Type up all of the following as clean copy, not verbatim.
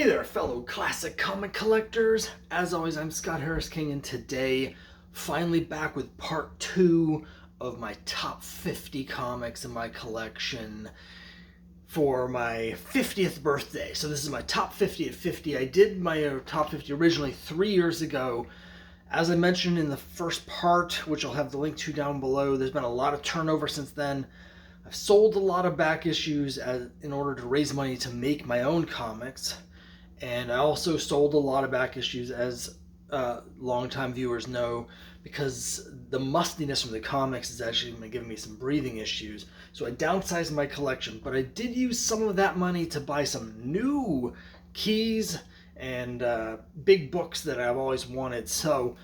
there, fellow classic comic collectors. As always, I'm Scott Harris King, and today, finally back with part 2 of my top 50 comics in my collection for my 50th birthday. So this is my top 50 at 50. I did my top 50 originally 3 years ago. As I mentioned in the first part, which I'll have the link to down below, there's been a lot of turnover since then. I've sold a lot of back issues in order to raise money to make my own comics. And I also sold a lot of back issues, as longtime viewers know, because the mustiness from the comics is actually giving me some breathing issues. So I downsized my collection, but I did use some of that money to buy some new keys and big books that I've always wanted. So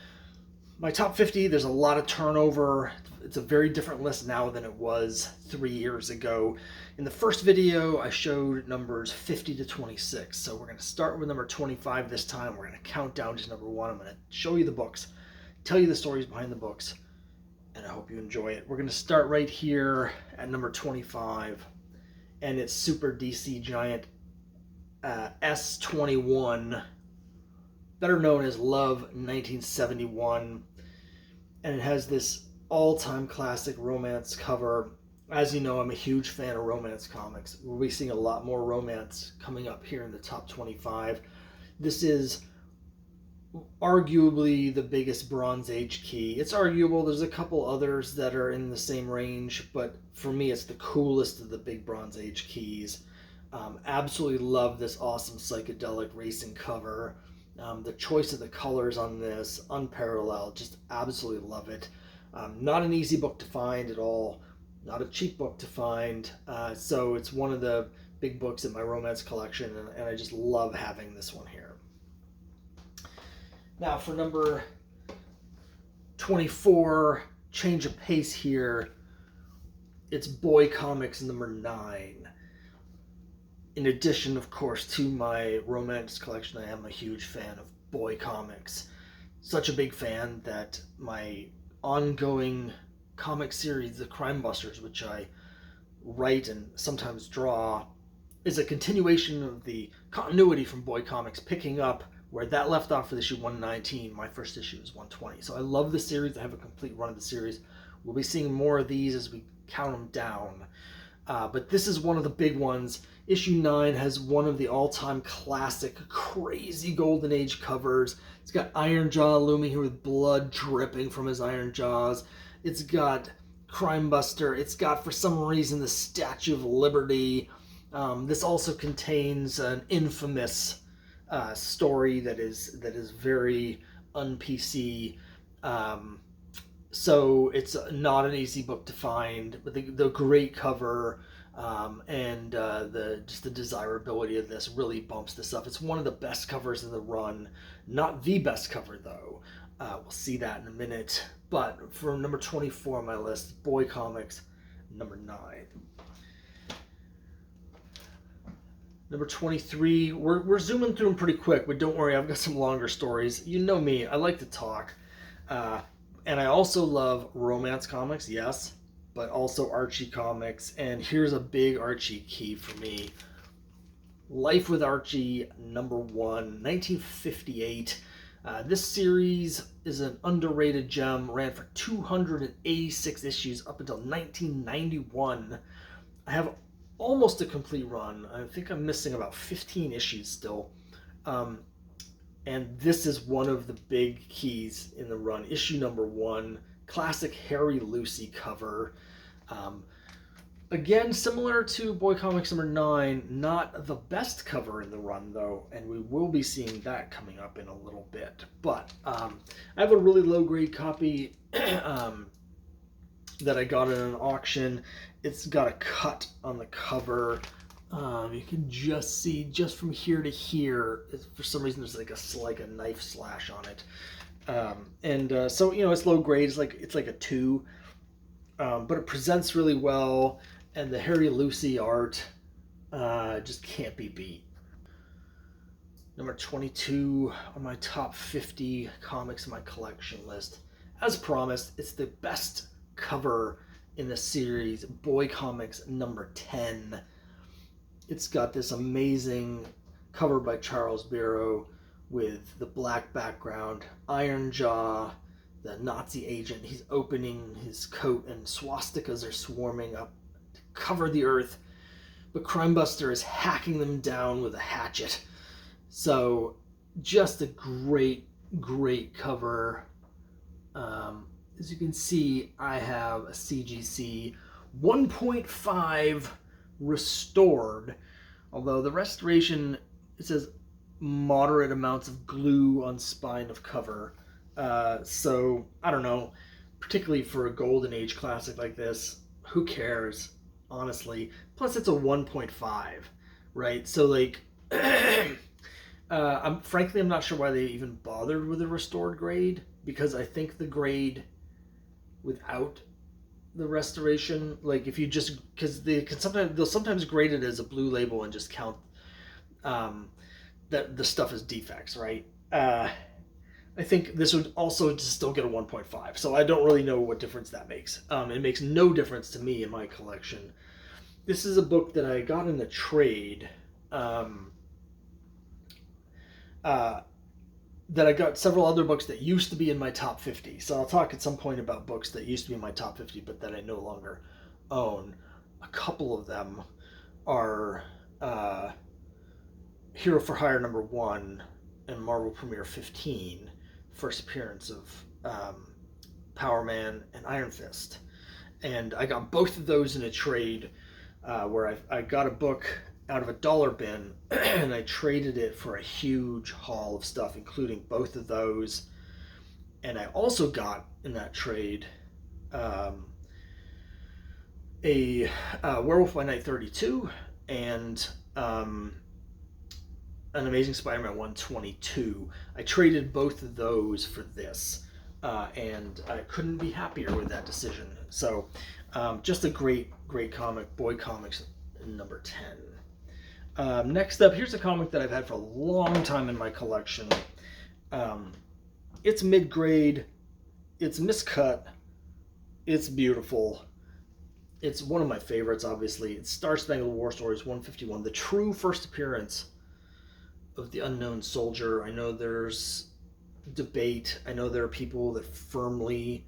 my top 50, there's a lot of turnover. It's a very different list now than it was 3 years ago. In the first video, I showed numbers 50 to 26. So we're going to start with number 25 this time. We're going to count down to number 1. I'm going to show you the books, tell you the stories behind the books, and I hope you enjoy it. We're going to start right here at number 25, and it's Super DC Giant S21, better known as Love 1971, and it has this all-time classic romance cover. As you know, I'm a huge fan of romance comics. We'll be seeing a lot more romance coming up here in the top 25. This is arguably the biggest Bronze Age key. It's arguable. There's a couple others that are in the same range, but for me, it's the coolest of the big Bronze Age keys. Absolutely love this awesome psychedelic racing cover. The choice of the colors on this, unparalleled. Just absolutely love it. Not an easy book to find at all. Not a cheap book to find. So it's one of the big books in my romance collection, and I just love having this one here. Now for number 24, change of pace here. It's Boy Comics number 9. In addition, of course, to my romance collection, I am a huge fan of Boy Comics. Such a big fan that my ongoing comic series, The Crime Busters, which I write and sometimes draw, is a continuation of the continuity from Boy Comics, picking up where that left off with issue 119. My first issue is 120. So I love the series. I have a complete run of the series. We'll be seeing more of these as we count them down. But this is one of the big ones. Issue 9 has one of the all-time classic, crazy Golden Age covers. It's got Iron Jaw looming here with blood dripping from his iron jaws. It's got Crime Buster. It's got, for some reason, the Statue of Liberty. This also contains an infamous story that is very un-PC. So it's not an easy book to find, but the great cover and just the desirability of this really bumps this up. It's one of the best covers in the run. Not the best cover, though. We'll see that in a minute. But for number 24 on my list, Boy Comics, number 9. Number 23, we're zooming through them pretty quick, but don't worry, I've got some longer stories. You know me, I like to talk. And I also love romance comics, yes, but also Archie comics. And here's a big Archie key for me. Life with Archie, number 1, 1958. This series is an underrated gem, ran for 286 issues up until 1991. I have almost a complete run. I think I'm missing about 15 issues still. And this is one of the big keys in the run. Issue number 1, classic Harry Lucy cover. Again, similar to Boy Comics number 9, not the best cover in the run, though, and we will be seeing that coming up in a little bit. But I have a really low-grade copy that I got at an auction. It's got a cut on the cover. You can just see, just from here to here, for some reason there's like a knife slash on it. So, you know, it's low grade. It's like a 2. But it presents really well, and the Harry Lucy art just can't be beat. Number 22 on my top 50 comics in my collection list. As promised, it's the best cover in the series, Boy Comics number 10. It's got this amazing cover by Charles Biro with the black background, Iron Jaw, the Nazi agent. He's opening his coat and swastikas are swarming up to cover the earth, but Crimebuster is hacking them down with a hatchet. So just a great, great cover. As you can see, I have a CGC 1.5 restored, although the restoration, it says moderate amounts of glue on spine of cover. So I don't know, particularly for a golden age classic like this, who cares, honestly? Plus it's a 1.5, right? So like I'm not sure why they even bothered with a restored grade, because I think the grade without the restoration, like if you just, because they'll sometimes grade it as a blue label and just count that the stuff as defects, right? I think this would also still get a 1.5, so I don't really know what difference that makes. It makes no difference to me in my collection. This is a book that I got in a trade. That I got several other books that used to be in my top 50. So I'll talk at some point about books that used to be in my top 50 but that I no longer own. A couple of them are Hero for Hire #1 and Marvel Premiere 15, first appearance of Power Man and Iron Fist. And I got both of those in a trade where I got a book out of a dollar bin and I traded it for a huge haul of stuff, including both of those. And I also got in that trade a Werewolf by Night 32 and an Amazing Spider-Man 122. I traded both of those for this, and I couldn't be happier with that decision. So just a great, great comic, Boy Comics number 10. Next up, here's a comic that I've had for a long time in my collection. It's mid-grade, it's miscut, it's beautiful. It's one of my favorites, obviously. It's Star Spangled War Stories 151, the true first appearance of the Unknown Soldier. I know there's debate. I know there are people that firmly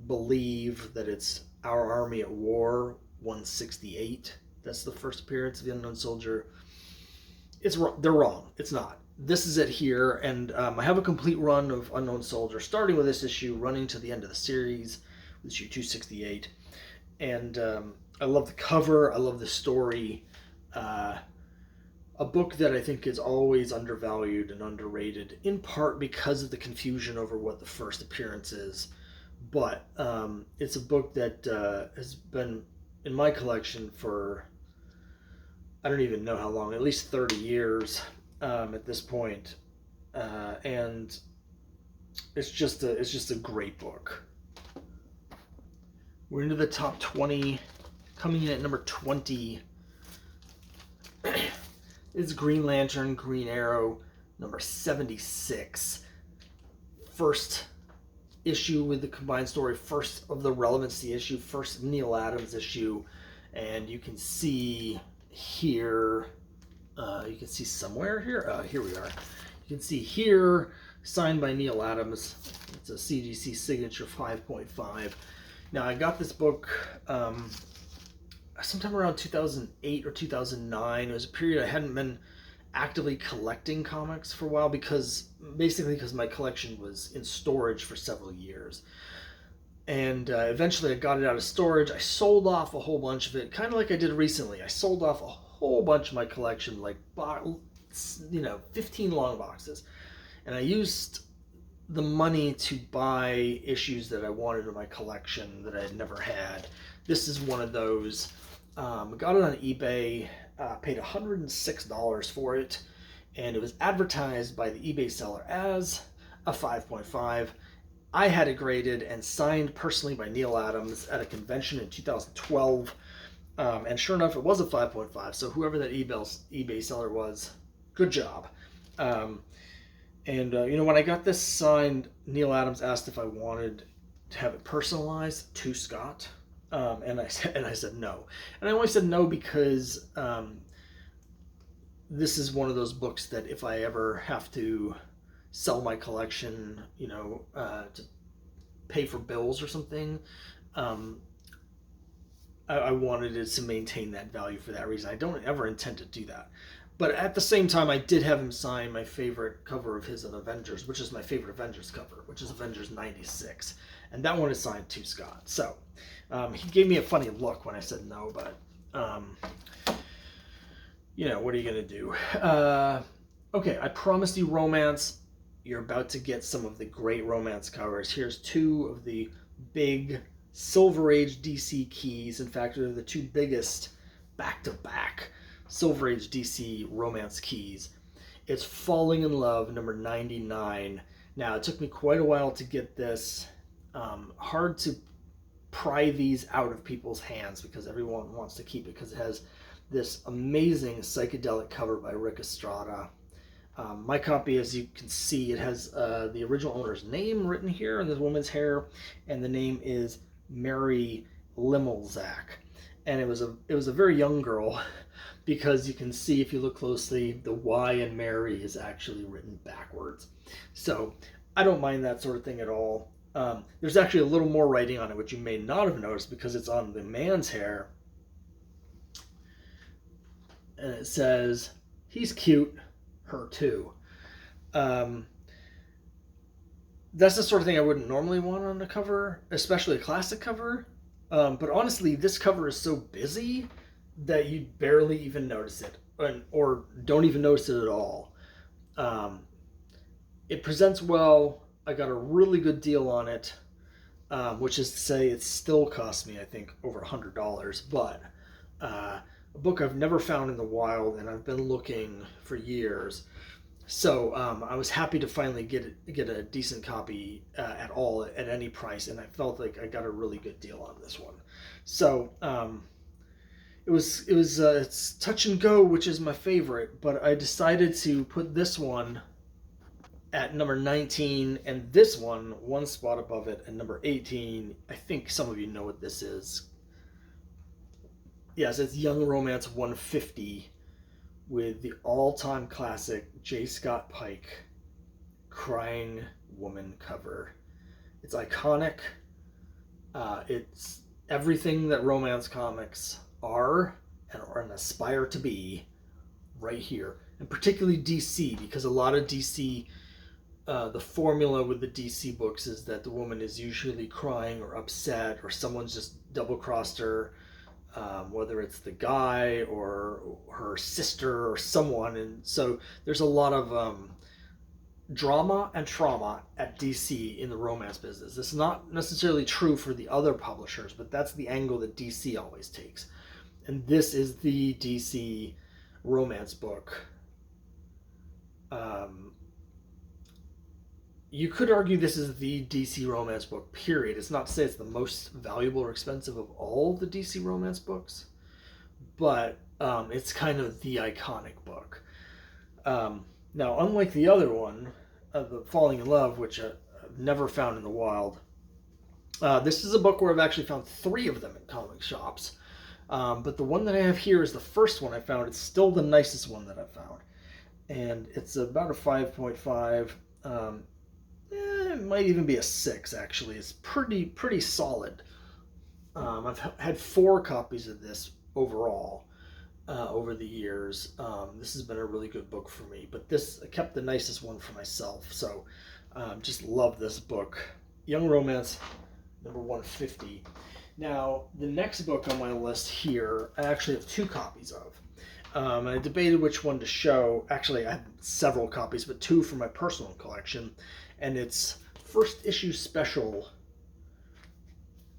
believe that it's Our Army at War 168. That's the first appearance of the Unknown Soldier. They're wrong. It's not. This is it here, and I have a complete run of Unknown Soldier, starting with this issue, running to the end of the series, issue 268. And I love the cover. I love the story. A book that I think is always undervalued and underrated, in part because of the confusion over what the first appearance is. But it's a book that has been in my collection for, I don't even know how long, at least 30 years at this point. And it's just a great book. We're into the top 20. Coming in at number 20 is Green Lantern, Green Arrow, number 76. First issue with the combined story, first of the relevancy issue, first Neil Adams issue. And you can see here, you can see somewhere here, here we are. You can see here, signed by Neil Adams. It's a CGC signature 5.5. Now, I got this book sometime around 2008 or 2009. It was a period I hadn't been actively collecting comics for a while because my collection was in storage for several years. And eventually I got it out of storage. I sold off a whole bunch of it, kind of like I did recently. I sold off a whole bunch of my collection, like 15 long boxes. And I used the money to buy issues that I wanted in my collection that I had never had. This is one of those. I got it on eBay, paid $106 for it, and it was advertised by the eBay seller as a 5.5. I had it graded and signed personally by Neil Adams at a convention in 2012, and sure enough, it was a 5.5. So whoever that eBay seller was, good job. When I got this signed, Neil Adams asked if I wanted to have it personalized to Scott, and I said no. And I only said no because this is one of those books that if I ever have to sell my collection, to pay for bills or something, um, I wanted it to maintain that value for that reason. I don't ever intend to do that. But at the same time, I did have him sign my favorite cover of his of Avengers, which is my favorite Avengers cover, which is Avengers 96. And that one is signed to Scott. So he gave me a funny look when I said no, but, what are you going to do? Okay, I promised you romance. You're about to get some of the great romance covers. Here's two of the big Silver Age DC keys. In fact, they're the two biggest back-to-back Silver Age DC romance keys. It's Falling in Love, number 99. Now, it took me quite a while to get this. Hard to pry these out of people's hands because everyone wants to keep it because it has this amazing psychedelic cover by Rick Estrada. My copy, as you can see, it has the original owner's name written here in this woman's hair, and the name is Mary Limmelzak. And it was a very young girl because you can see if you look closely, the Y in Mary is actually written backwards. So I don't mind that sort of thing at all. There's actually a little more writing on it, which you may not have noticed because it's on the man's hair. And it says, he's cute, her too. That's the sort of thing I wouldn't normally want on a cover, especially a classic cover. But honestly, this cover is so busy that you barely even notice it, or don't even notice it at all. It presents well. I got a really good deal on it, which is to say it still cost me, I think, over $100. But a book I've never found in the wild, and I've been looking for years. So I was happy to finally get a decent copy at all at any price, and I felt like I got a really good deal on this one. So it's Touch and Go, which is my favorite, but I decided to put this one at number 19 and this one spot above it at number 18. I think some of you know what this is. Yes, it's Young Romance 150 with the all-time classic J. Scott Pike Crying Woman cover. It's iconic. It's everything that romance comics are and aspire to be right here. And particularly DC, because a lot of DC, the formula with the DC books is that the woman is usually crying or upset or someone's just double-crossed her. Whether it's the guy or her sister or someone. And so there's a lot of drama and trauma at DC in the romance business. It's not necessarily true for the other publishers, but that's the angle that DC always takes. And this is the DC romance book. You could argue this is the DC romance book, period. It's not to say it's the most valuable or expensive of all the DC romance books, but it's kind of the iconic book. Now, unlike the other one, the Falling in Love, which I've never found in the wild, this is a book where I've actually found 3 of them in comic shops. But the one that I have here is the first one I found. It's still the nicest one that I've found. And it's about a 5.5. It might even be a 6, actually. It's pretty solid. I've had 4 copies of this overall over the years. This has been a really good book for me, but I kept the nicest one for myself. So just love this book. Young Romance, number 150. Now, the next book on my list here, I actually have 2 copies of. I debated which one to show. Actually, I have several copies, but 2 for my personal collection. And it's first issue special,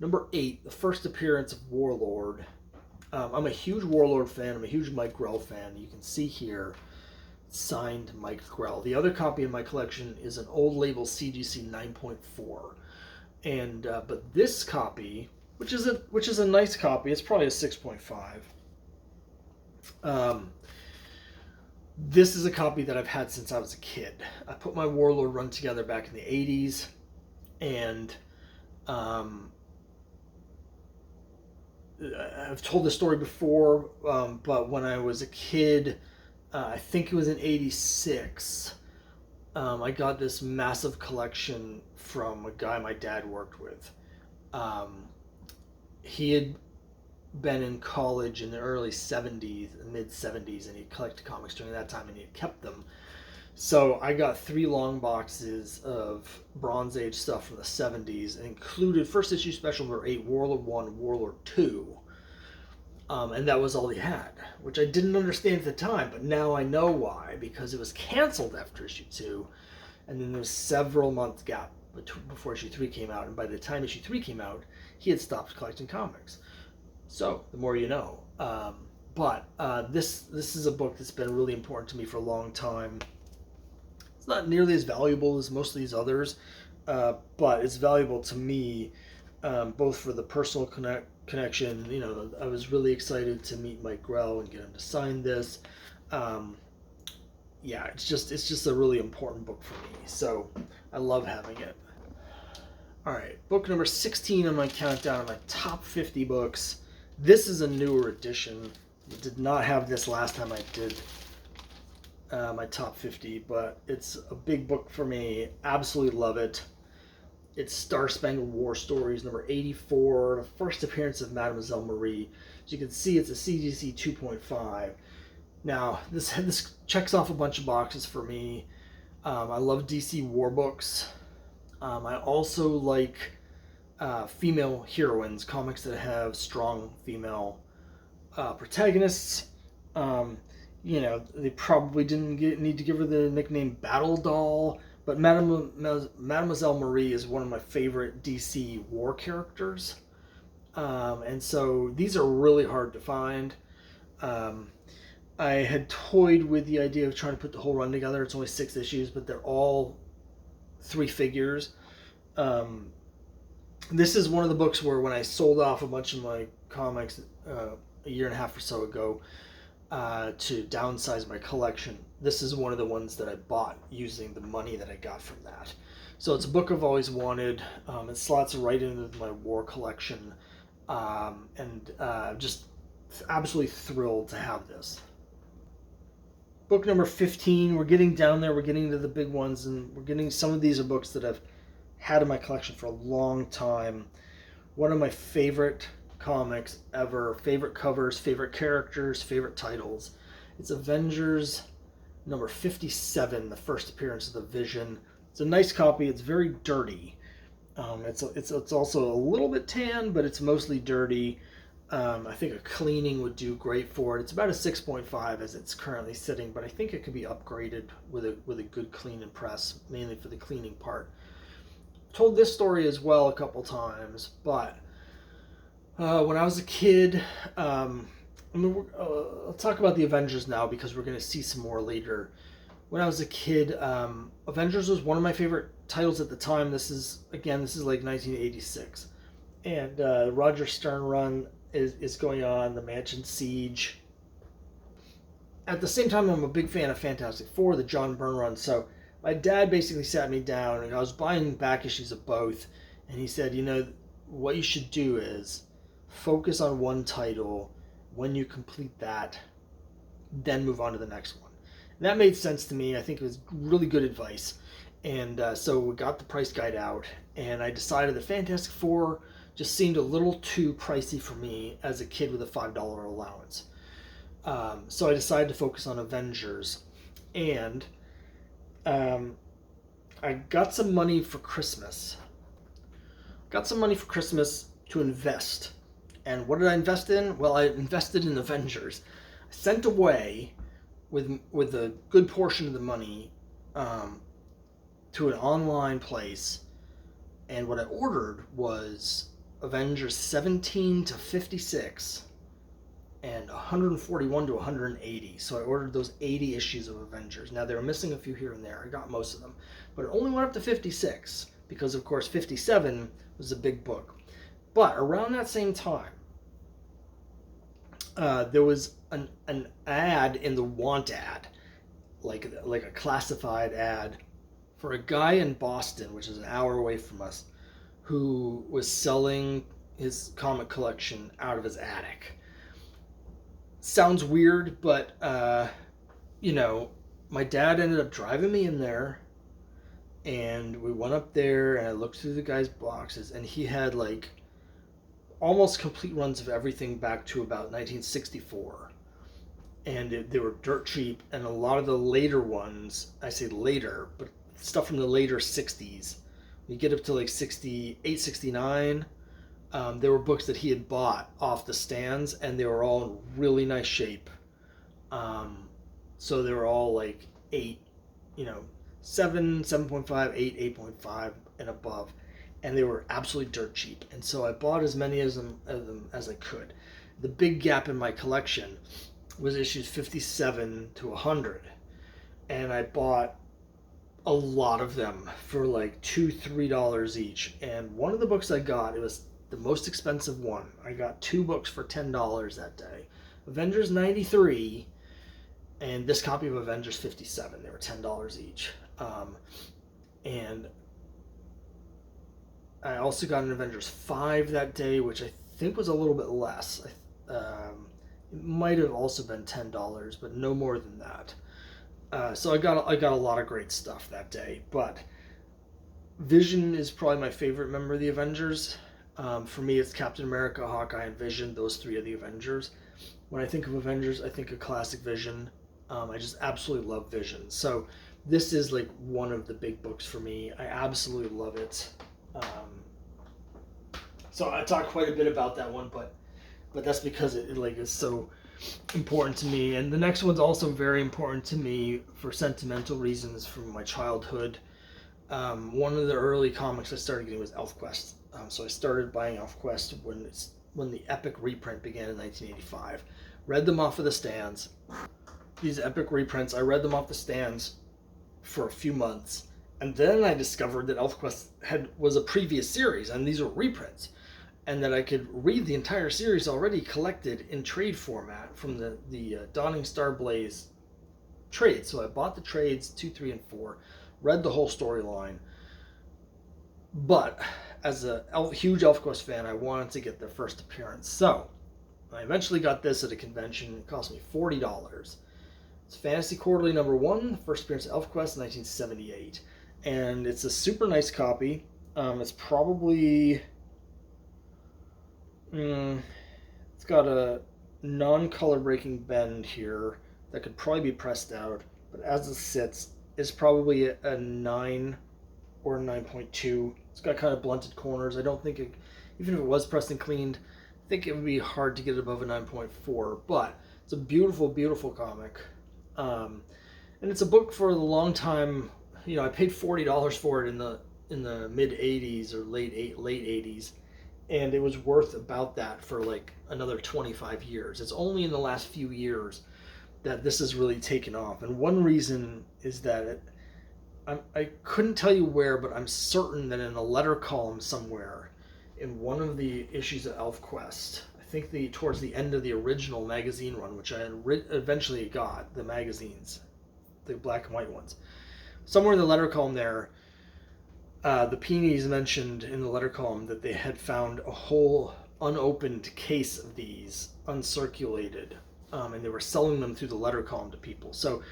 number 8, the first appearance of Warlord. I'm a huge Warlord fan. I'm a huge Mike Grell fan. You can see here, signed Mike Grell. The other copy in my collection is an old label CGC 9.4. And but this copy, which is a nice copy, it's probably a 6.5. This is a copy that I've had since I was a kid. I put my Warlord run together back in the 80s, and I've told the story before, but when I was a kid, I think it was in '86. I got this massive collection from a guy my dad worked with. Um, he had been in college in the early '70s, mid '70s, and he collected comics during that time, and he had kept them. So I got 3 long boxes of Bronze Age stuff from the '70s, and included first issue special number 8, Warlord 1, Warlord 2. And that was all he had, which I didn't understand at the time, but now I know why, because it was canceled after issue 2, and then there was several months gap before issue 3 came out, and by the time issue 3 came out, he had stopped collecting comics. So, the more you know. But this is a book that's been really important to me for a long time. It's not nearly as valuable as most of these others, but it's valuable to me, both for the personal connection. You know, I was really excited to meet Mike Grell and get him to sign this. Yeah, it's just a really important book for me. So I love having it. All right, book number 16 on my countdown of my top 50 books. This is a newer edition. I did not have this last time I did my top 50, but it's a big book for me. Absolutely love it. It's Star Spangled War Stories, number 84, the first appearance of Mademoiselle Marie. As you can see, it's a CGC 2.5. Now, this checks off a bunch of boxes for me. I love DC war books. I also like female heroines, comics that have strong female protagonists. You know, they probably didn't need to give her the nickname Battle Doll, but Mademoiselle Marie is one of my favorite DC war characters. And so these are really hard to find. I had toyed with the idea of trying to put the whole run together. It's only 6 issues, but they're all 3 figures. This is one of the books where when I sold off a bunch of my comics a year and a half or so ago to downsize my collection, this is one of the ones that I bought using the money that I got from that. So it's a book I've always wanted. It slots right into my war collection, and just absolutely thrilled to have this. Book number 15, we're getting down there, we're getting to the big ones, and we're getting, some of these are books that I've had in my collection for a long time. One of my favorite comics ever, favorite covers, favorite characters, favorite titles. It's Avengers number 57, the first appearance of the Vision. It's a nice copy, it's very dirty. It's also a little bit tan, but it's mostly dirty. I think a cleaning would do great for it. It's about a 6.5 as it's currently sitting, but I think it could be upgraded with a good clean and press, mainly for the cleaning part. Told this story as well a couple times, but when I was a kid, I'll talk about the Avengers now because we're going to see some more later. When I was a kid, Avengers was one of my favorite titles at the time. This is like 1986, and Roger Stern run is going on, the Mansion Siege. At the same time, I'm a big fan of Fantastic Four, the John Byrne run, so my dad basically sat me down, and I was buying back issues of both, and he said, you know, what you should do is focus on one title. When you complete that, then move on to the next one. And that made sense to me. I think it was really good advice. And so we got the price guide out, and I decided that Fantastic Four just seemed a little too pricey for me as a kid with a $5 allowance. So I decided to focus on Avengers. And I got some money for Christmas. To invest. And what did I invest in? Well, I invested in Avengers. I sent away with a good portion of the money to an online place, and what I ordered was Avengers 17 to 56 and 141 to 180. So I ordered those 80 issues of Avengers. Now they were missing a few here and there. I got most of them, but it only went up to 56 because, of course, 57 was a big book. But around that same time, there was an ad in the Want ad, like a classified ad, for a guy in Boston, which is an hour away from us, who was selling his comic collection out of his attic. Sounds weird, but you know, my dad ended up driving me in there, and we went up there, and I looked through the guy's boxes, and he had like almost complete runs of everything back to about 1964. And they were dirt cheap, and a lot of the later ones, I say later, but stuff from the later 60s, you get up to like 68, 69, there were books that he had bought off the stands, and they were all in really nice shape. So they were all like 8, 7, 7.5, 8, 8.5, and above. And they were absolutely dirt cheap. And so I bought as many of them as I could. The big gap in my collection was issues 57 to 100. And I bought a lot of them for like $2, $3 each. And one of the books I got, it was the most expensive one. I got 2 books for $10 that day. Avengers 93 and this copy of Avengers 57. They were $10 each. And I also got an Avengers 5 that day, which I think was a little bit less. It might have also been $10, but no more than that. So I got a lot of great stuff that day. But Vision is probably my favorite member of the Avengers. For me, it's Captain America, Hawkeye, and Vision. Those 3 are the Avengers. When I think of Avengers, I think of classic Vision. I just absolutely love Vision. So this is like one of the big books for me. I absolutely love it. So I talked quite a bit about that one, but that's because it like is so important to me. And the next one's also very important to me for sentimental reasons from my childhood. One of the early comics I started getting was ElfQuest. So I started buying ElfQuest when the Epic reprint began in 1985. Read them off of the stands. These Epic reprints, I read them off the stands for a few months, and then I discovered that ElfQuest was a previous series, and these were reprints, and that I could read the entire series already collected in trade format from the Dawning Star Blaze trade. So I bought the trades 2, 3, and 4, read the whole storyline. But as a huge ElfQuest fan, I wanted to get their first appearance. So I eventually got this at a convention. It cost me $40. It's Fantasy Quarterly #1, the first appearance of ElfQuest in 1978. And it's a super nice copy. It's probably... it's got a non-color breaking bend here that could probably be pressed out. But as it sits, it's probably a 9 or a 9.2. It's got kind of blunted corners. I don't think it, even if it was pressed and cleaned, I think it would be hard to get it above a 9.4. But it's a beautiful, beautiful comic. And it's a book for the long time. I paid $40 for it in the mid 80s or late 80s, and it was worth about that for like another 25 years. It's only in the last few years that this has really taken off, and one reason is that I couldn't tell you where, but I'm certain that in a letter column somewhere in one of the issues of ElfQuest, I think towards the end of the original magazine run, which I eventually got, the magazines, the black and white ones, somewhere in the letter column there, the Peonies mentioned in the letter column that they had found a whole unopened case of these, uncirculated, and they were selling them through the letter column to people. So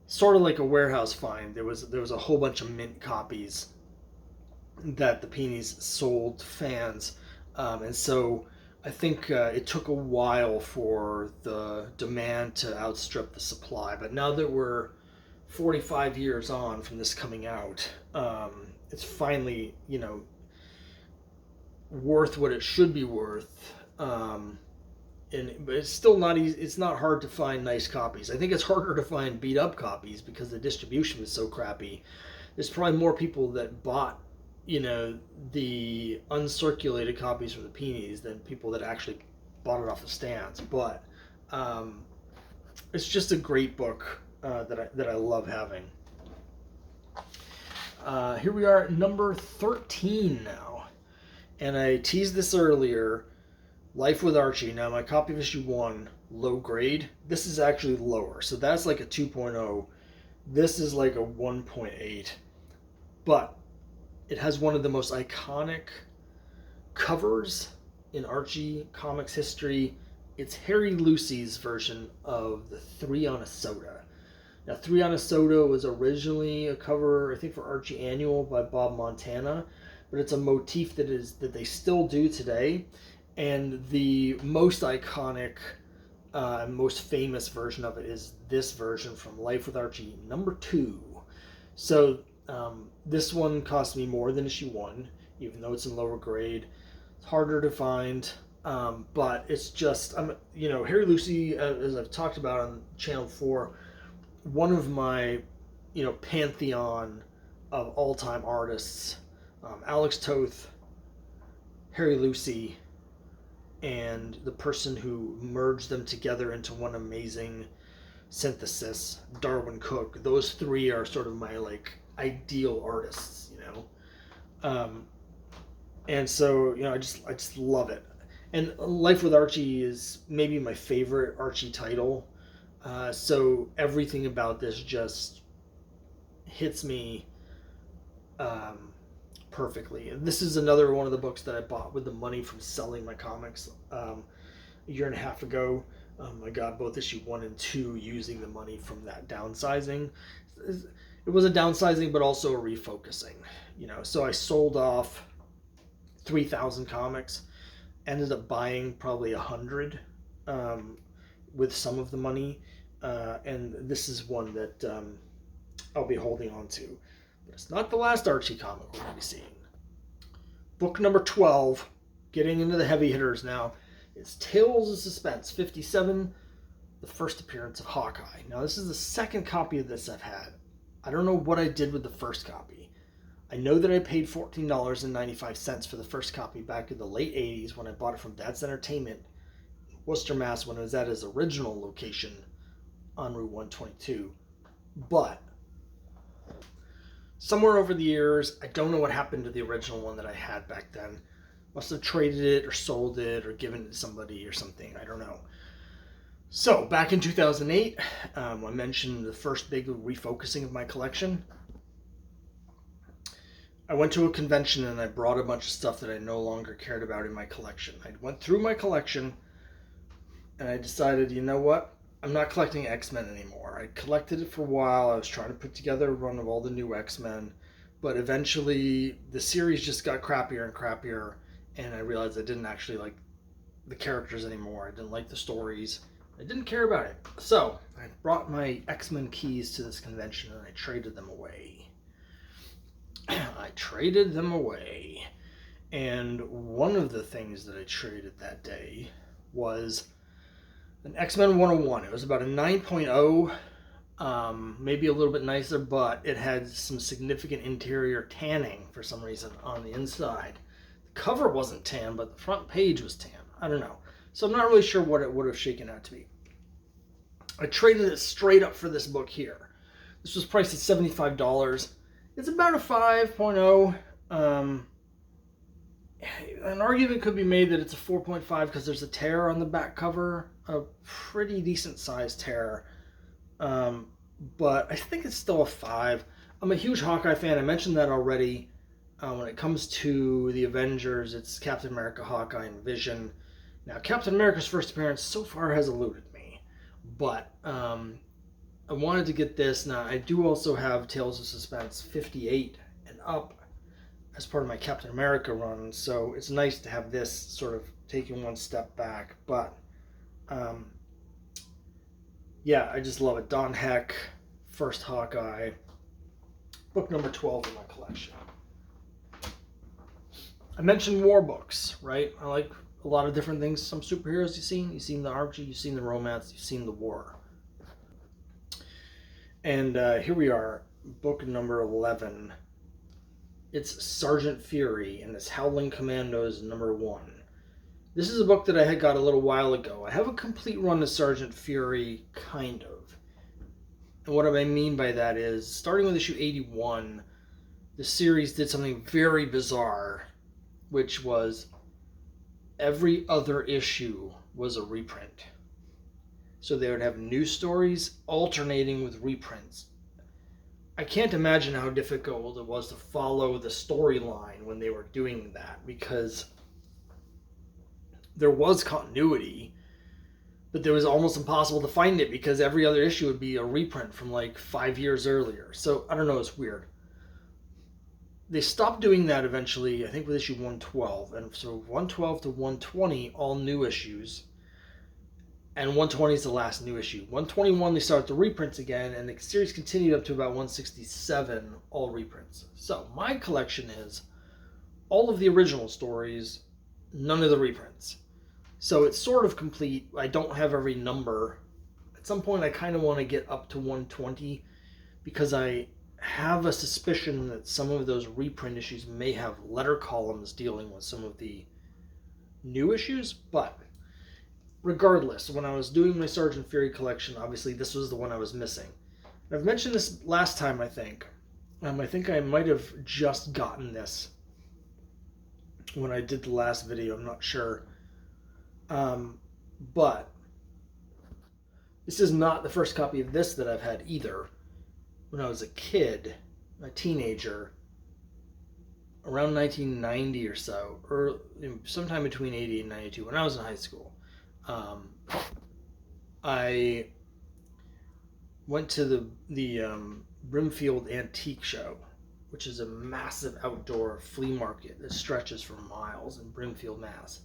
sort of like a warehouse find. There was a whole bunch of mint copies that the Peonies sold to fans, and so I think it took a while for the demand to outstrip the supply. But now that we're 45 years on from this coming out, it's finally worth what it should be worth. But it's still not easy. It's not hard to find nice copies. I think it's harder to find beat up copies because the distribution was so crappy. There's probably more people that bought, the uncirculated copies from the Peonies than people that actually bought it off the stands. But it's just a great book that I love having. Here we are at number 13 now, and I teased this earlier. Life with Archie. Now my copy of issue 1, low grade. This is actually lower, so that's like a 2.0. This is like a 1.8, but it has one of the most iconic covers in Archie comics history. It's Harry Lucy's version of the 3 on a Soda. Now, Three on a Soda was originally a cover, I think, for Archie Annual by Bob Montana, but it's a motif that they still do today. And the most iconic, most famous version of it is this version from Life with Archie #2. So this one cost me more than issue 1, even though it's in lower grade. It's harder to find, but it's just, Harry Lucy, as I've talked about on Channel 4, one of my, pantheon of all-time artists. Alex Toth, Harry Lucy, and the person who merged them together into one amazing synthesis, Darwin Cook. Those three are sort of my ideal artists, and so I just love it. And Life with Archie is maybe my favorite Archie title. So everything about this just hits me perfectly. And this is another one of the books that I bought with the money from selling my comics a year and a half ago. I got both issue 1 and 2 using the money from that downsizing. It was a downsizing, but also a refocusing. So I sold off 3,000 comics, ended up buying probably 100 with some of the money, and this is one that I'll be holding on to. But it's not the last Archie comic we're going to be seeing. Book number 12, getting into the heavy hitters now, is Tales of Suspense 57, the first appearance of Hawkeye. Now, this is the second copy of this I've had. I don't know what I did with the first copy. I know that I paid $14.95 for the first copy back in the late 80s when I bought it from Dad's Entertainment, Worcester, Mass, when it was at his original location on Route 122. But somewhere over the years, I don't know what happened to the original one that I had back then. Must have traded it or sold it or given it to somebody or something. I don't know. So back in 2008, I mentioned the first big refocusing of my collection. I went to a convention and I brought a bunch of stuff that I no longer cared about in my collection. I went through my collection and I decided, you know what? I'm not collecting X-Men anymore. I collected it for a while. I was trying to put together a run of all the new X-Men, but eventually the series just got crappier and crappier, and I realized I didn't actually like the characters anymore. I didn't like the stories. I didn't care about it. So I brought my X-Men keys to this convention and I traded them away. And one of the things that I traded that day was an X-Men 101. It was about a 9.0, maybe a little bit nicer, but it had some significant interior tanning for some reason on the inside. The cover wasn't tan, but the front page was tan. I don't know. So I'm not really sure what it would have shaken out to be. I traded it straight up for this book here. This was priced at $75. It's about a 5.0. An argument could be made that it's a 4.5 because there's a tear on the back cover, a pretty decent sized tear. But I think it's still a 5. I'm a huge Hawkeye fan. I mentioned that already. When it comes to the Avengers, it's Captain America, Hawkeye, and Vision. Now, Captain America's first appearance so far has eluded me, but I wanted to get this. Now, I do also have Tales of Suspense 58 and up as part of my Captain America run, so it's nice to have this sort of taking one step back. But yeah, I just love it. Don Heck, first Hawkeye, book number 12 in my collection. I mentioned war books, right? I like a lot of different things. Some superheroes you've seen the Archie, you've seen the romance, you've seen the war. And here we are, book number 11. It's Sergeant Fury, and it's Howling Commandos #1. This is a book that I had got a little while ago. I have a complete run of Sergeant Fury, kind of. And what I mean by that is, starting with issue 81, the series did something very bizarre, which was every other issue was a reprint. So they would have new stories alternating with reprints. I can't imagine how difficult it was to follow the storyline when they were doing that, because there was continuity, but it was almost impossible to find it because every other issue would be a reprint from like 5 years earlier. So I don't know, it's weird. They stopped doing that eventually, I think with issue 112. And so 112 to 120, all new issues. And 120 is the last new issue. 121, they started the reprints again, and the series continued up to about 167, all reprints. So my collection is all of the original stories, none of the reprints. So it's sort of complete. I don't have every number. At some point, I kind of want to get up to 120 because I have a suspicion that some of those reprint issues may have letter columns dealing with some of the new issues. But regardless, when I was doing my Sergeant Fury collection, obviously this was the one I was missing. I've mentioned this last time, I think. I think I might have just gotten this when I did the last video. I'm not sure. But this is not the first copy of this that I've had either. When I was a kid, a teenager, around 1990 or so, or sometime between 80 and 92, when I was in high school, I went to the Brimfield Antique Show, which is a massive outdoor flea market that stretches for miles in Brimfield, Mass.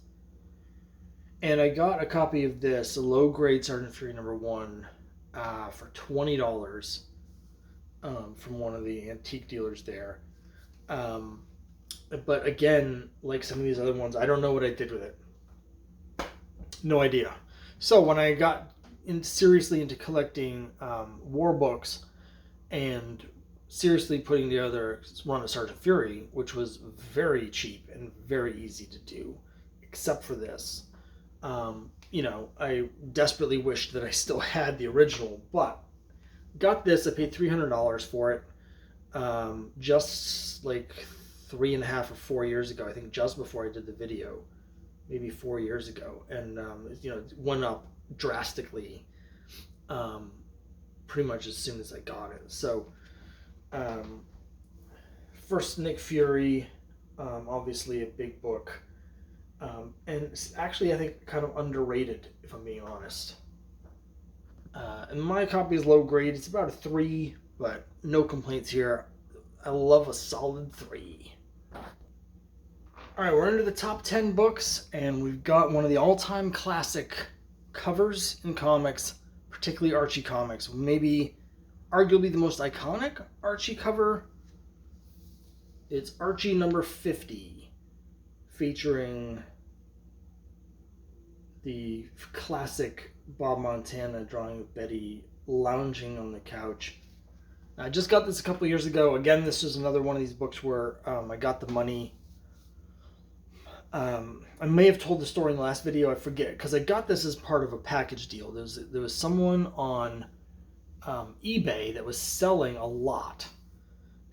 And I got a copy of this, a low-grade Sergeant Fury #1, for $20 from one of the antique dealers there. But again, like some of these other ones, I don't know what I did with it. No idea. So when I got seriously into collecting war books and seriously putting together run of Sergeant Fury, which was very cheap and very easy to do, except for this. I desperately wished that I still had the original, but got this. I paid $300 for it just like 3.5 or 4 years ago. I think just before I did the video, maybe 4 years ago, and it went up drastically pretty much as soon as I got it. So first Nick Fury, obviously a big book. And it's actually, I think, kind of underrated, if I'm being honest. And my copy is low grade. It's about a 3, but no complaints here. I love a solid 3. All right, we're into the top 10 books, and we've got one of the all-time classic covers in comics, particularly Archie comics. Maybe arguably the most iconic Archie cover. It's Archie number 50. Featuring the classic Bob Montana drawing of Betty lounging on the couch. I just got this a couple years ago. Again, this is another one of these books where I got the money. I may have told the story in the last video, I forget, because I got this as part of a package deal. There was someone on eBay that was selling a lot,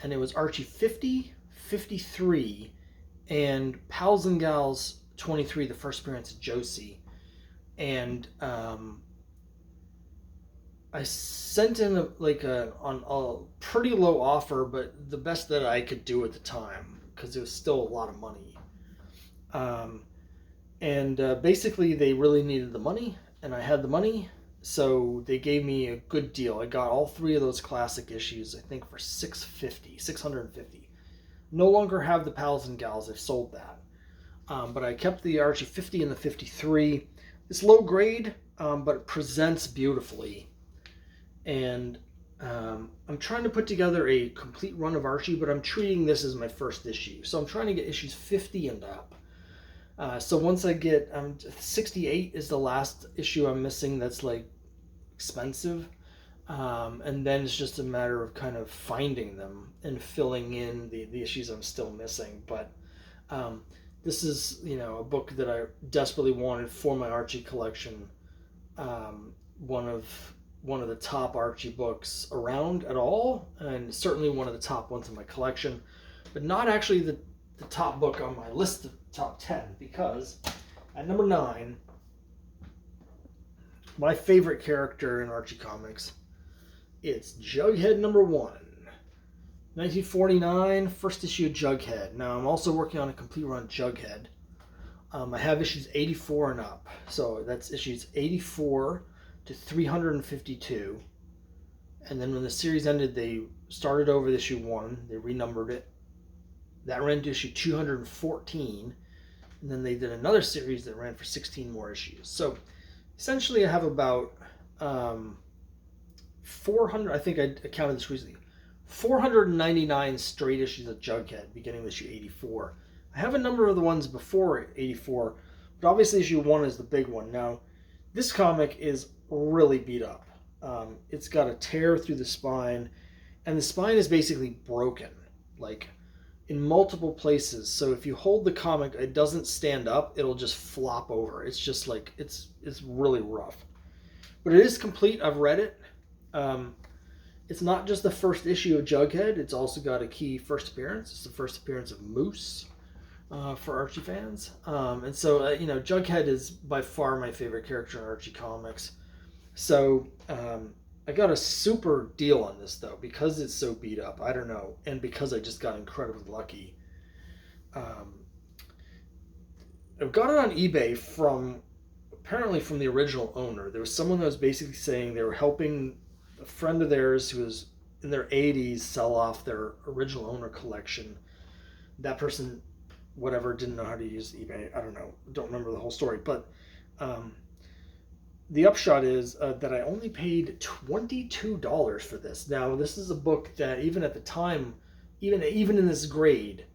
and it was Archie 50, 53, and Pals and Gals 23, the first appearance of Josie. And I sent in on a pretty low offer, but the best that I could do at the time, because it was still a lot of money. Basically they really needed the money, and I had the money, so they gave me a good deal. I got all 3 of those classic issues, I think, for $650. No longer have the Pals and Gals. I've sold that. But I kept the Archie 50 and the 53. It's low grade, but it presents beautifully. And I'm trying to put together a complete run of Archie, but I'm treating this as my first issue. So I'm trying to get issues 50 and up. So once I get 68 is the last issue I'm missing that's like expensive. And then it's just a matter of kind of finding them and filling in the issues I'm still missing. But this is, a book that I desperately wanted for my Archie collection. One of the top Archie books around at all, and certainly one of the top ones in my collection, but not actually the top book on my list of top 10, because at number 9, my favorite character in Archie comics, it's Jughead #1. 1949, first issue of Jughead. Now, I'm also working on a complete run of Jughead. I have issues 84 and up. So that's issues 84 to 352. And then when the series ended, they started over with issue 1. They renumbered it. That ran to issue 214. And then they did another series that ran for 16 more issues. So essentially I have about 400, I think I counted this recently, 499 straight issues of Jughead, beginning with issue 84. I have a number of the ones before 84, but obviously issue 1 is the big one. Now, this comic is really beat up. It's got a tear through the spine, and the spine is basically broken, like in multiple places. So if you hold the comic, it doesn't stand up, it'll just flop over. It's just like, it's really rough. But it is complete. I've read it. It's not just the first issue of Jughead, it's also got a key first appearance. It's the first appearance of Moose. For Archie fans. And so, you know, Jughead is by far my favorite character in Archie comics. So, I got a super deal on this, though, because it's so beat up. I don't know. And because I just got incredibly lucky. I got it on eBay apparently from the original owner. There was someone that was basically saying they were helping a friend of theirs who was in their 80s sell off their original owner collection. That person, whatever, didn't know how to use eBay. I don't know. Don't remember the whole story. But the upshot is that I only paid $22 for this. Now, this is a book that even at the time, even in this grade,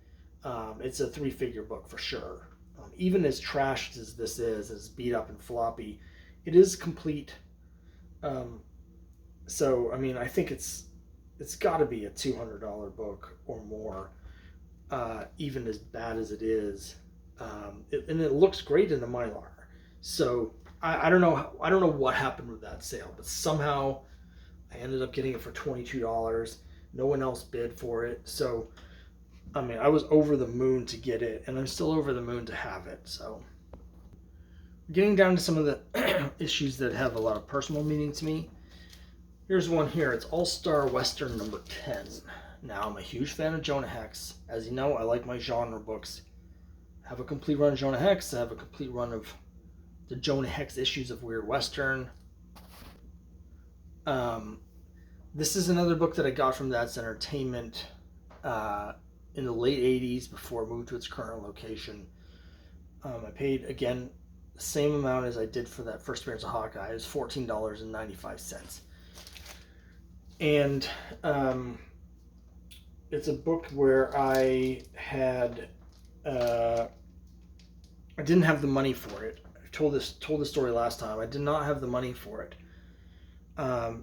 it's a 3-figure book for sure. Even as trashed as this is, as beat up and floppy, it is complete. So, I mean, I think it's got to be a $200 book or more. Even as bad as it is, and it looks great in the Mylar. So I don't know what happened with that sale, but somehow I ended up getting it for $22. No one else bid for it. So I mean, I was over the moon to get it, and I'm still over the moon to have it. So getting down to some of the issues that have a lot of personal meaning to me. Here's one here. It's All-Star Western number 10. Now, I'm a huge fan of Jonah Hex. As you know, I like my genre books. I have a complete run of Jonah Hex. I have a complete run of the Jonah Hex issues of Weird Western. This is another book that I got from That's Entertainment in the late 80s before it moved to its current location. I paid, again, the same amount as I did for that first appearance of Hawkeye. It was $14.95. And it's a book where I didn't have the money for it. I told this story last time. I did not have the money for it.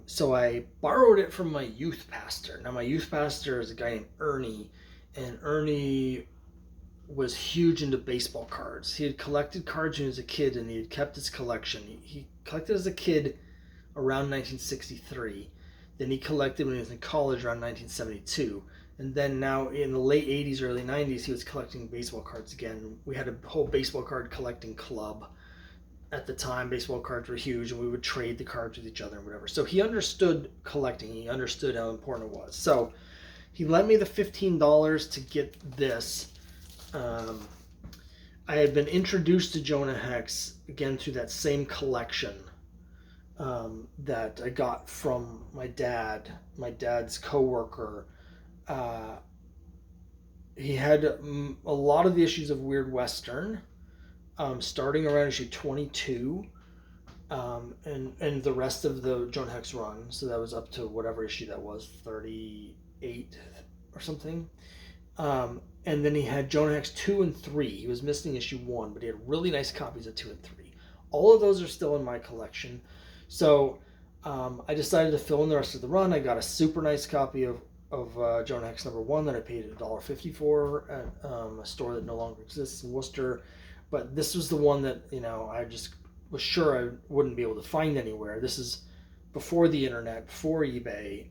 So I borrowed it from my youth pastor. Now, my youth pastor is a guy named Ernie, and Ernie was huge into baseball cards. He had collected cards when he was a kid, and he had kept his collection. He collected as a kid around 1963. Then he collected when he was in college around 1972. And then now in the late 80s, early 90s, he was collecting baseball cards again. We had a whole baseball card collecting club. At the time, baseball cards were huge, and we would trade the cards with each other and whatever. So he understood collecting. He understood how important it was. So he lent me the $15 to get this. I had been introduced to Jonah Hex, again, through that same collection that I got from my dad's coworker. He had a lot of the issues of Weird Western, starting around issue 22, and the rest of the Jonah Hex run. So that was up to whatever issue that was, 38 or something. And then he had Jonah Hex 2 and 3. He was missing issue 1, but he had really nice copies of 2 and 3. All of those are still in my collection. So I decided to fill in the rest of the run. I got a super nice copy of Jonah Hex number 1 that I paid $1.50 for at a store that no longer exists in Worcester. But this was the one that, you know, I just was sure I wouldn't be able to find anywhere. This is before the internet, before eBay,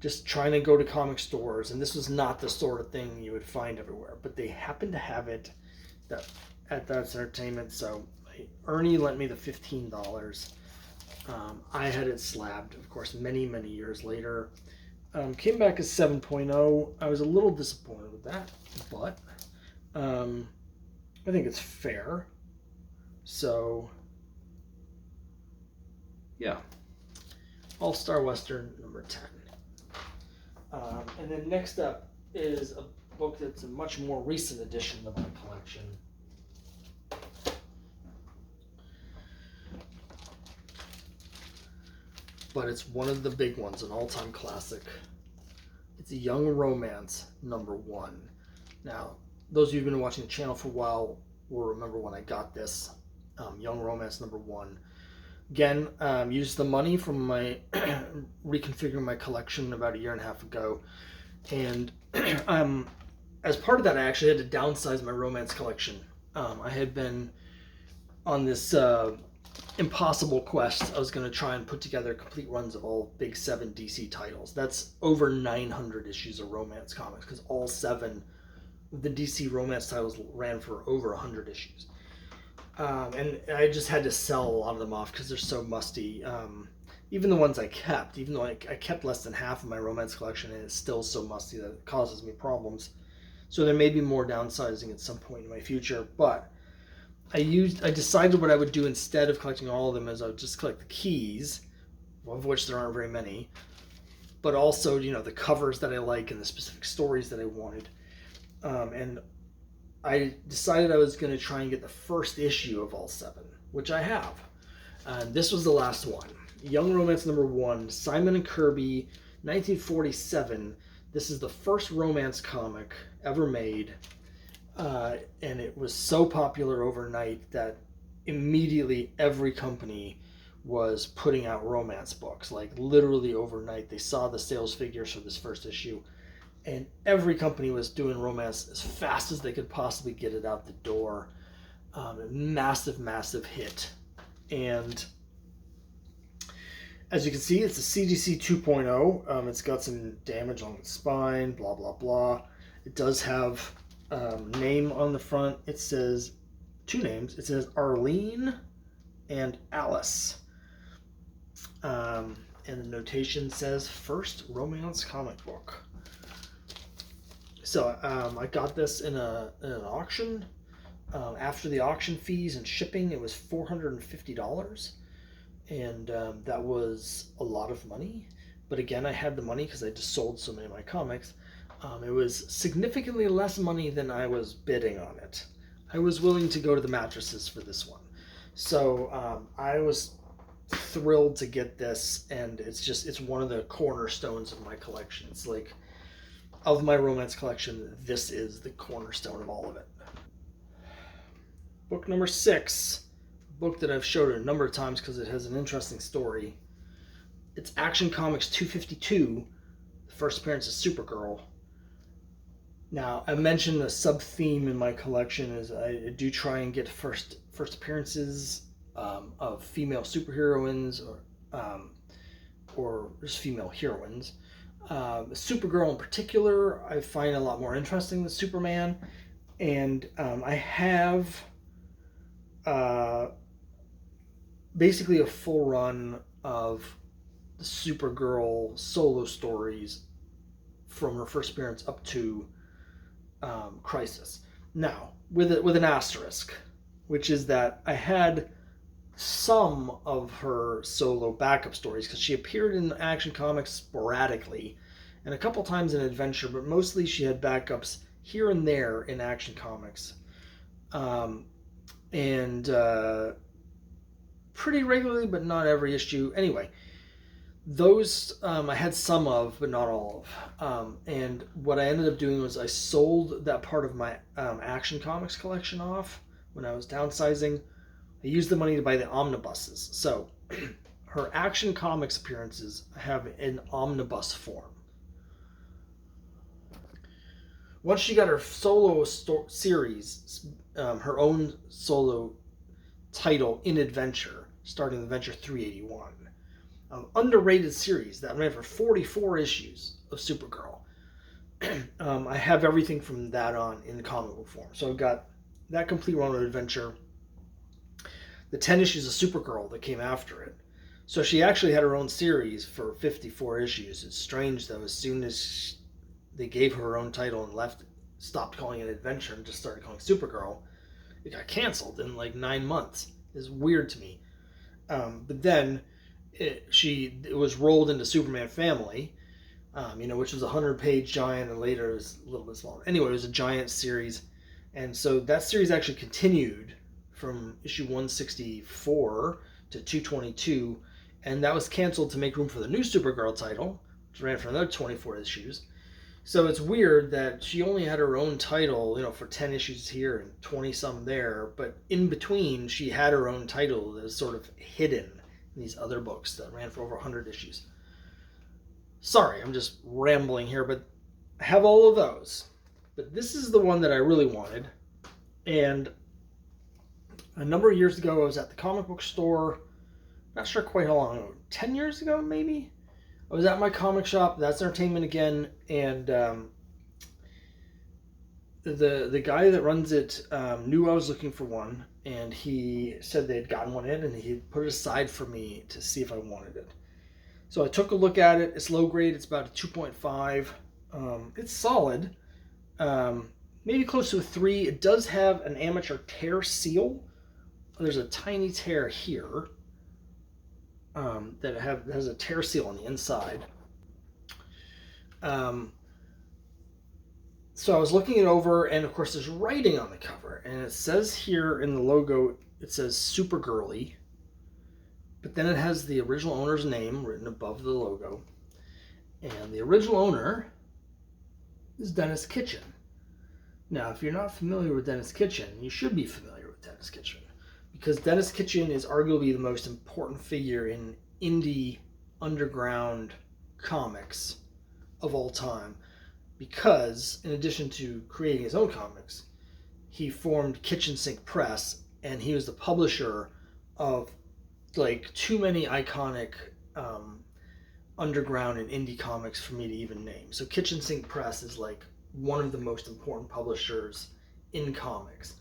just trying to go to comic stores, and this was not the sort of thing you would find everywhere. But they happened to have it at That's Entertainment, so Ernie lent me the $15. I had it slabbed, of course, many, many years later. Came back as 7.0. I was a little disappointed with that, but I think it's fair. So, yeah. All-Star Western number 10. And then next up is a book that's a much more recent addition of my collection. But it's one of the big ones, an all-time classic. It's a Young Romance number 1. Now, those of you who've been watching the channel for a while will remember when I got this. Young Romance number 1. Again, used the money from my reconfiguring my collection about a year and a half ago. And as part of that, I actually had to downsize my romance collection. I had been on this impossible quest. I was going to try and put together complete runs of all big 7 DC titles. That's over 900 issues of romance comics, because all 7 of the DC romance titles ran for over 100 issues. And I just had to sell a lot of them off because they're so musty. Even the ones I kept, even though I kept less than half of my romance collection, and it's still so musty that it causes me problems. So there may be more downsizing at some point in my future, but I decided what I would do instead of collecting all of them is I would just collect the keys, of which there aren't very many, but also, you know, the covers that I like and the specific stories that I wanted. And I decided I was going to try and get the first issue of all 7, which I have. And this was the last one. Young Romance number 1, Simon and Kirby, 1947. This is the first romance comic ever made. And it was so popular overnight that immediately every company was putting out romance books. Like literally overnight, they saw the sales figures for this first issue. And every company was doing romance as fast as they could possibly get it out the door. Massive, massive hit. And as you can see, it's a CGC 2.0. It's got some damage on its spine, blah, blah, blah. It does have name on the front. It says 2 names. It says Arlene and Alice. And the notation says first romance comic book. So I got this in an auction. After the auction fees and shipping, it was $450. And that was a lot of money. But again, I had the money because I just sold so many of my comics. It was significantly less money than I was bidding on it. I was willing to go to the mattresses for this one. So I was thrilled to get this, and it's one of the cornerstones of my collection. It's like, of my romance collection, this is the cornerstone of all of it. Book number 6, a book that I've showed a number of times because it has an interesting story. It's Action Comics 252, the first appearance of Supergirl. Now, I mentioned a sub-theme in my collection is I do try and get first appearances of female superheroines or just female heroines. Supergirl in particular, I find a lot more interesting than Superman, and I have basically a full run of the Supergirl solo stories from her first appearance up to Crisis. Now, with an asterisk, which is that I had some of her solo backup stories because she appeared in Action Comics sporadically and a couple times in Adventure, but mostly she had backups here and there in Action Comics. And pretty regularly, but not every issue. Anyway, those I had some of, but not all of. And what I ended up doing was I sold that part of my Action Comics collection off when I was downsizing. I used the money to buy the omnibuses. So her Action Comics appearances have an omnibus form. Once she got her solo series, her own solo title in Adventure, starting Adventure 381. Underrated series that ran for 44 issues of Supergirl. I have everything from that on in comic book form. So I've got that complete run of Adventure, the 10 issues of Supergirl that came after it. So she actually had her own series for 54 issues. It's strange, though, as soon as they gave her own title and stopped calling it Adventure and just started calling it Supergirl, it got canceled in like 9 months. It's weird to me. But then it was rolled into Superman Family, which was a 100-page giant, and later it was a little bit smaller. Anyway, it was a giant series, and so that series actually continued from issue 164 to 222, and that was canceled to make room for the new Supergirl title, which ran for another 24 issues. So it's weird that she only had her own title, for 10 issues here and 20 some there, but in between she had her own title that is sort of hidden in these other books that ran for over 100 issues. Sorry, I'm just rambling here, but I have all of those. But this is the one that I really wanted. And a number of years ago, I was at the comic book store, not sure quite how long ago, 10 years ago maybe? I was at my comic shop, That's Entertainment again, and the guy that runs it knew I was looking for one, and he said they had gotten one in, and he put it aside for me to see if I wanted it. So I took a look at it. It's low grade. It's about a 2.5. It's solid, maybe close to a 3. It does have an amateur tear seal. There's a tiny tear here. That has a tear seal on the inside. So I was looking it over, and of course there's writing on the cover, and it says here in the logo, it says Supergirly, but then it has the original owner's name written above the logo, and the original owner is Dennis Kitchen. Now, if you're not familiar with Dennis Kitchen, you should be familiar with Dennis Kitchen, because Dennis Kitchen is arguably the most important figure in indie underground comics of all time, because in addition to creating his own comics, he formed Kitchen Sink Press, and he was the publisher of like too many iconic underground and indie comics for me to even name. So Kitchen Sink Press is like one of the most important publishers in comics.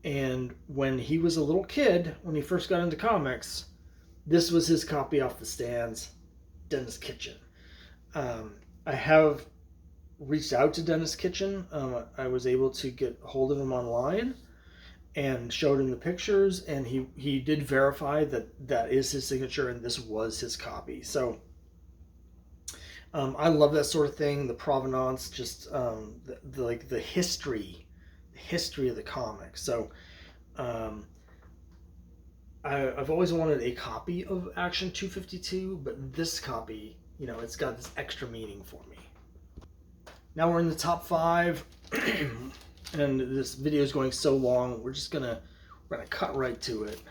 And when he was a little kid, when he first got into comics, this was his copy off the stands, Dennis Kitchen. I have reached out to Dennis Kitchen. I was able to get a hold of him online and showed him the pictures, and he did verify that is his signature and this was his copy. So I love that sort of thing, the provenance, just the history of the comic. So I've always wanted a copy of Action 252, but this copy, it's got this extra meaning for me. Now we're in the top 5, and this video is going so long, we're gonna cut right to it.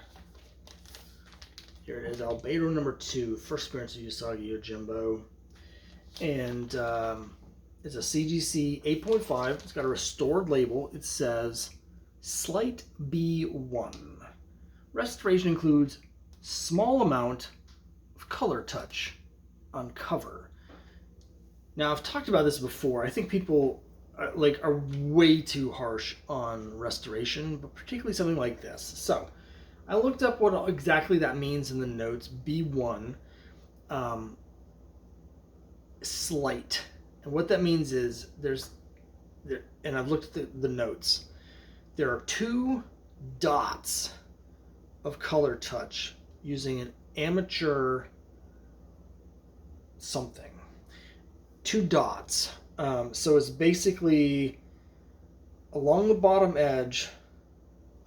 Here it is, Albedo number 2, first appearance of Usagi Yojimbo, and it's a CGC 8.5. It's got a restored label. It says Slight B1. Restoration includes small amount of color touch on cover. Now, I've talked about this before. I think people are way too harsh on restoration, but particularly something like this. So I looked up what exactly that means in the notes. B1, slight. And what that means is and I've looked at the notes. There are 2 dots of color touch using an amateur something. 2 dots. So it's basically along the bottom edge,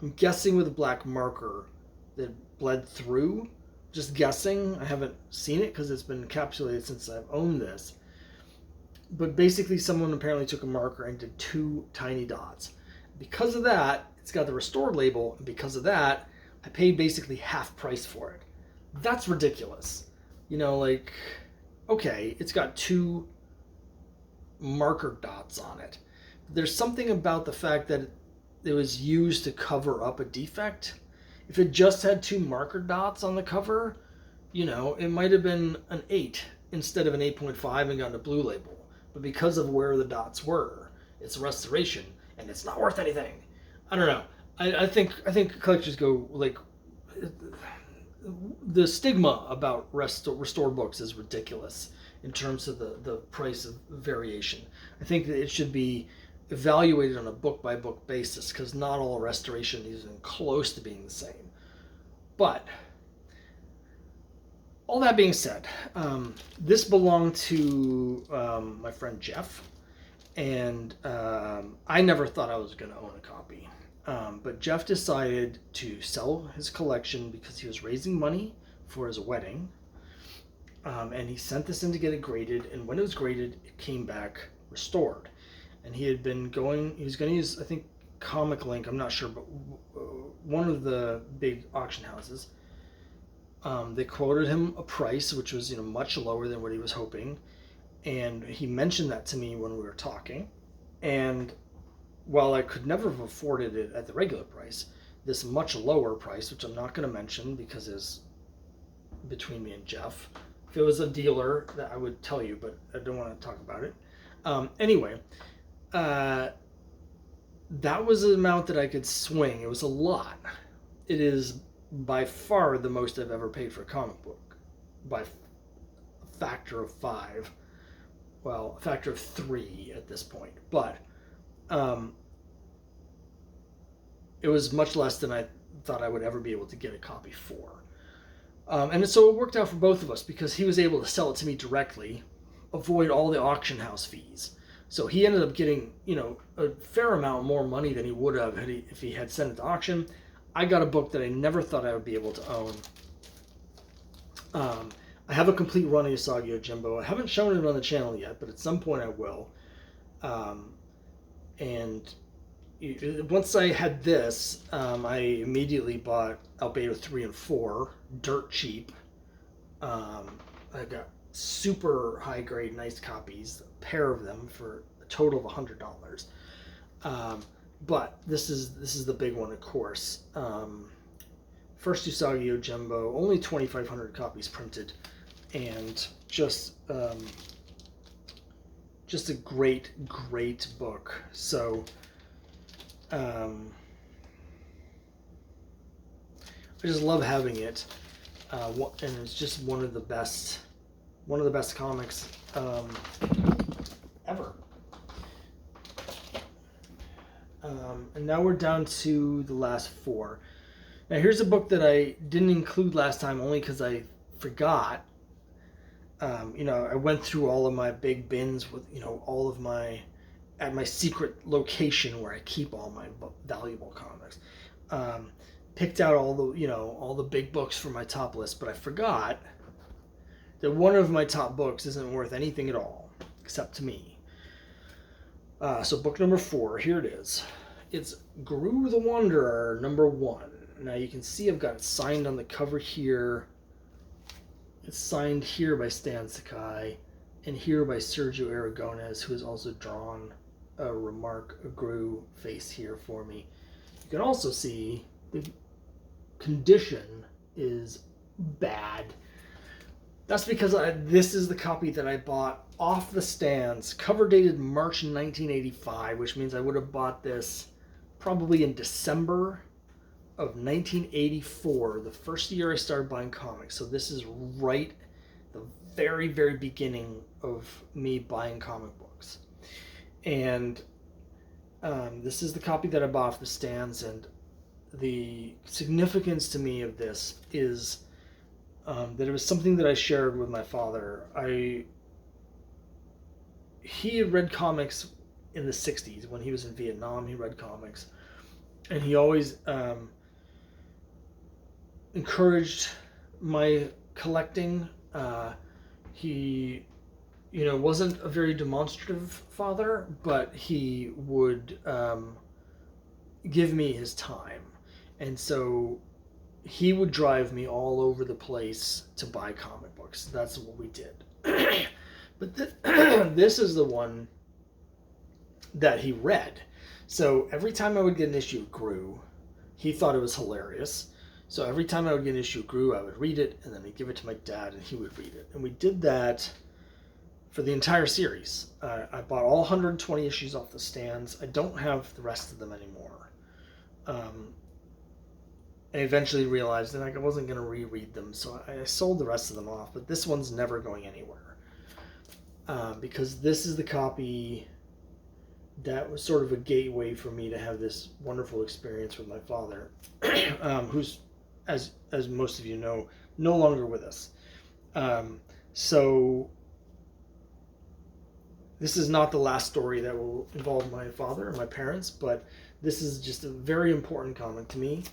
I'm guessing with a black marker that bled through. Just guessing. I haven't seen it because it's been encapsulated since I've owned this. But basically someone apparently took a marker and did 2 tiny dots. Because of that, it's got the restored label, and because of that, I paid basically half price for it. That's ridiculous. Okay, it's got 2 marker dots on it. There's something about the fact that it was used to cover up a defect. If it just had 2 marker dots on the cover, it might have been an 8 instead of an 8.5 and gotten a blue label. But because of where the dots were, it's a restoration, and it's not worth anything. I don't know. I think collectors go the stigma about restored books is ridiculous in terms of the price of variation. I think that it should be evaluated on a book-by-book basis because not all restoration is even close to being the same. But all that being said, this belonged to my friend Jeff, and I never thought I was going to own a copy. But Jeff decided to sell his collection because he was raising money for his wedding. And he sent this in to get it graded, and when it was graded, it came back restored. And he was going to use, I think, Comic Link, I'm not sure, but one of the big auction houses. They quoted him a price which was, much lower than what he was hoping, and he mentioned that to me when we were talking. And while I could never have afforded it at the regular price, this much lower price, which I'm not going to mention because it's between me and Jeff. If it was a dealer, that I would tell you, but I don't want to talk about it. Anyway, that was the amount that I could swing. It was a lot. It is by far the most I've ever paid for a comic book, by a factor of 5. Well, a factor of 3 at this point. But it was much less than I thought I would ever be able to get a copy for. And so it worked out for both of us because he was able to sell it to me directly, avoid all the auction house fees. So he ended up getting, a fair amount more money than he would have if he had sent it to auction. I got a book that I never thought I would be able to own. I have a complete run of Usagi Yojimbo. I haven't shown it on the channel yet, but at some point I will. And once I had this, I immediately bought Albedo 3 and 4, dirt cheap. I got super high grade, nice copies, a pair of them for a total of $100. But this is the big one, of course. First Usagi Yojimbo, only 2,500 copies printed, and just a great book. So I just love having it, and it's just one of the best comics ever. And now we're down to the last 4. Now here's a book that I didn't include last time only because I forgot. I went through all of my big bins with all of at my secret location where I keep all my valuable comics. Picked out all the big books for my top list, but I forgot that one of my top books isn't worth anything at all, except to me. So book number 4, here it is. It's Gru the Wanderer, number 1. Now you can see I've got it signed on the cover here. It's signed here by Stan Sakai, and here by Sergio Aragonés, who has also drawn a Gru face here for me. You can also see the condition is bad. That's because this is the copy that I bought off the stands, cover dated March 1985, which means I would have bought this probably in December of 1984, the first year I started buying comics. So this is right the very, very beginning of me buying comic books. And this is the copy that I bought off the stands, and the significance to me of this is that it was something that I shared with my father. He had read comics in the 60s. When he was in Vietnam, he read comics. And he always encouraged my collecting. He, wasn't a very demonstrative father, but he would give me his time. And so he would drive me all over the place to buy comic books. That's what we did. But this is the one that he read. So every time I would get an issue of Gru, he thought it was hilarious. So every time I would get an issue of Gru, I would read it, and then I'd give it to my dad, and he would read it. And we did that for the entire series. I bought all 120 issues off the stands. I don't have the rest of them anymore. I eventually realized that I wasn't going to reread them, so I sold the rest of them off. But this one's never going anywhere, because this is the copy that was sort of a gateway for me to have this wonderful experience with my father, who's, as most of you know, no longer with us. So this is not the last story that will involve my father and my parents, but this is just a very important comic to me.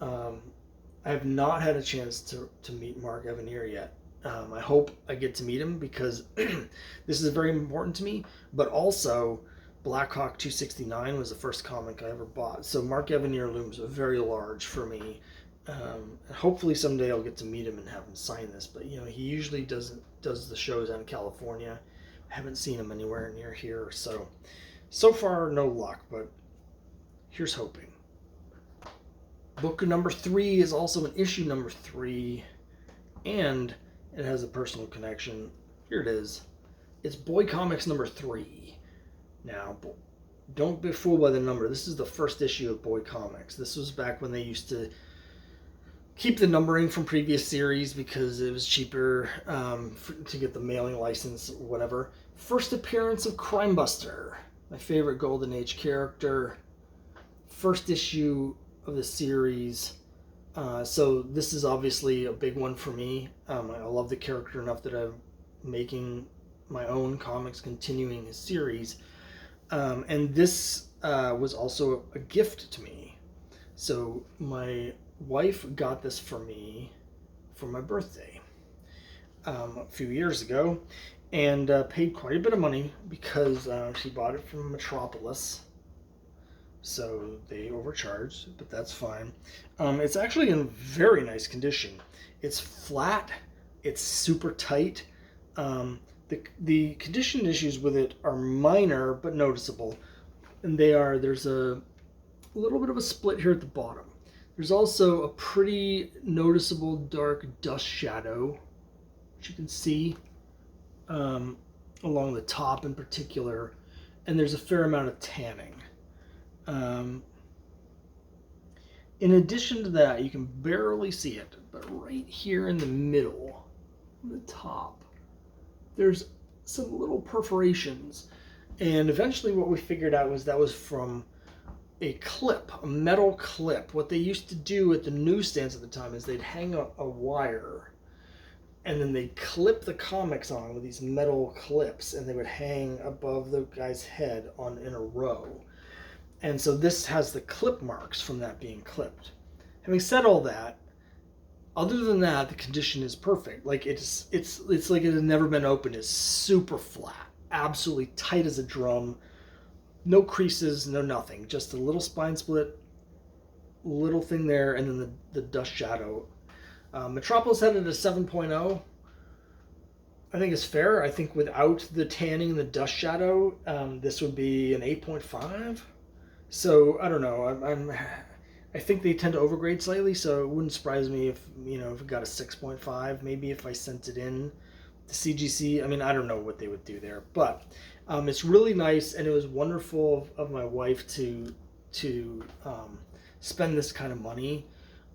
I have not had a chance to meet Mark Evanier yet. I hope I get to meet him because this is very important to me, but also Blackhawk 269 was the first comic I ever bought. So Mark Evanier looms very large for me. Hopefully someday I'll get to meet him and have him sign this, but you know, he usually does the shows out in California. I haven't seen him anywhere near here, so far no luck, but here's hoping. Book number 3 is also an issue number 3, and it has a personal connection. Here it is. It's Boy Comics number 3. Now, don't be fooled by the number. This is the first issue of Boy Comics. This was back when they used to keep the numbering from previous series because it was cheaper to get the mailing license or whatever. First appearance of Crime Buster, my favorite Golden Age character. First issue of the series. So this is obviously a big one for me. I love the character enough that I'm making my own comics continuing his series. And this was also a gift to me. So my wife got this for me for my birthday a few years ago, and paid quite a bit of money because she bought it from Metropolis. So they overcharged, but that's fine. It's actually in very nice condition. It's flat. It's super tight. The condition issues with it are minor but noticeable, and there's a little bit of a split here at the bottom. There's also a pretty noticeable dark dust shadow, which you can see along the top in particular, and there's a fair amount of tanning. In addition to that, you can barely see it, but right here in the middle, on the top, there's some little perforations. And eventually what we figured out was that was from a clip, a metal clip. What they used to do at the newsstands at the time is they'd hang a wire, and then they'd clip the comics on with these metal clips, and they would hang above the guy's head in a row. And so this has the clip marks from that being clipped. Having said all that, other than that, the condition is perfect. Like it's like it had never been opened. It's super flat, absolutely tight as a drum. No creases, no nothing. Just a little spine split, little thing there, and then the dust shadow. Metropolis had it a 7.0. I think it's fair. I think without the tanning and the dust shadow, this would be an 8.5. So I don't know. I think they tend to overgrade slightly, so it wouldn't surprise me if it got a 6.5. Maybe if I sent it in to CGC. I mean, I don't know what they would do there, but it's really nice, and it was wonderful of my wife to spend this kind of money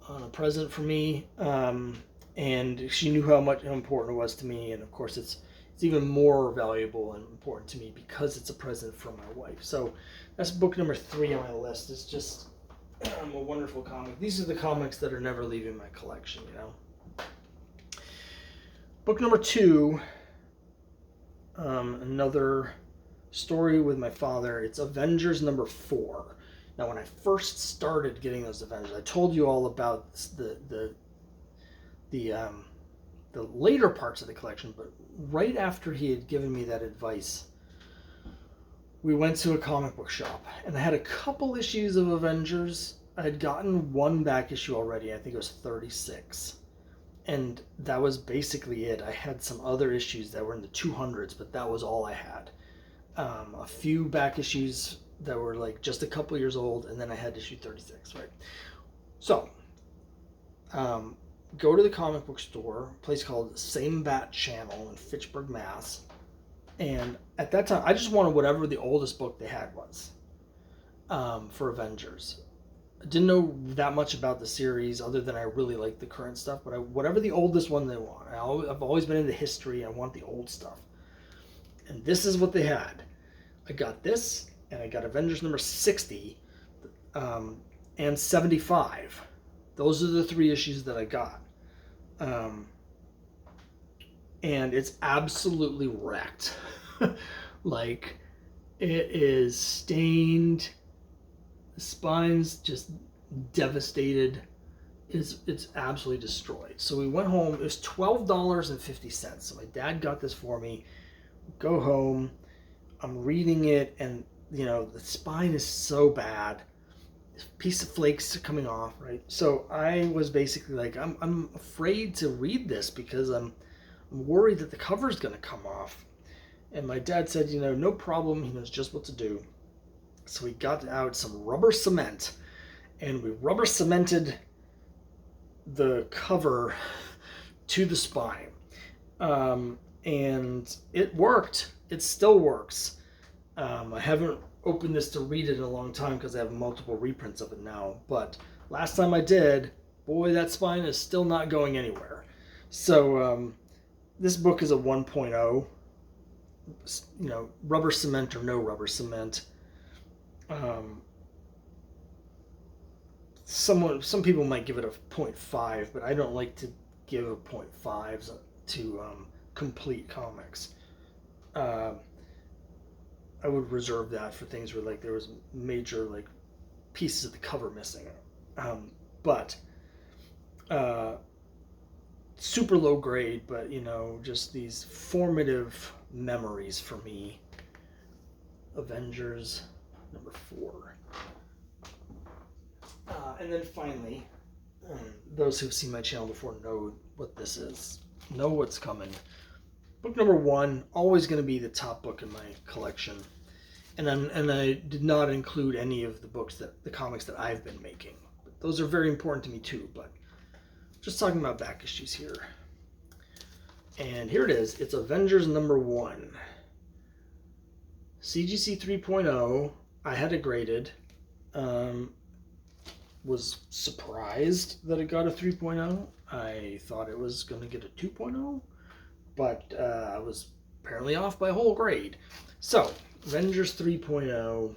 on a present for me, and she knew how important it was to me, and of course it's even more valuable and important to me because it's a present from my wife. So that's book number 3 on my list. It's just a wonderful comic. These are the comics that are never leaving my collection, Book number 2, another story with my father. It's Avengers number 4. Now, when I first started getting those Avengers, I told you all about the later parts of the collection, but right after he had given me that advice, we went to a comic book shop, and I had a couple issues of Avengers. I had gotten one back issue already. I think it was 36. And that was basically it. I had some other issues that were in the 200s, but that was all I had. A few back issues that were like just a couple years old, and then I had issue 36, right? So, go to the comic book store, a place called Same Bat Channel in Fitchburg, Mass. And at that time, I just wanted whatever the oldest book they had was for Avengers. I didn't know that much about the series other than I really liked the current stuff, but whatever the oldest one they want. I've always been into history. I want the old stuff. And this is what they had. I got this, and I got Avengers number 60 and 75. Those are the 3 issues that I got. And it's absolutely wrecked. Like, it is stained. The spine's just devastated. It's absolutely destroyed. So we went home. It was $12.50. So my dad got this for me. Go home. I'm reading it, and the spine is so bad. This piece of flakes are coming off, right? So I was basically like, I'm afraid to read this because I'm worried that the cover's going to come off. And my dad said, no problem. He knows just what to do. So we got out some rubber cement, and we rubber cemented the cover to the spine. And it worked. It still works. I haven't opened this to read it in a long time because I have multiple reprints of it now. But last time I did, boy, that spine is still not going anywhere. So this book is a 1.0. Rubber cement or no rubber cement. Some people might give it a 0.5, but I don't like to give a 0.5s to complete comics. I would reserve that for things where there was major pieces of the cover missing. But super low grade, but just these formative memories for me. Avengers number 4. And then finally, those who've seen my channel before know what this is, know what's coming. Book number 1, always going to be the top book in my collection. And I did not include any of the comics that I've been making. But those are very important to me too, but just talking about back issues here. And here it is. It's Avengers number 1. CGC 3.0. I had it graded. Was surprised that it got a 3.0. I thought it was going to get a 2.0, but I was apparently off by a whole grade. So, Avengers 3.0,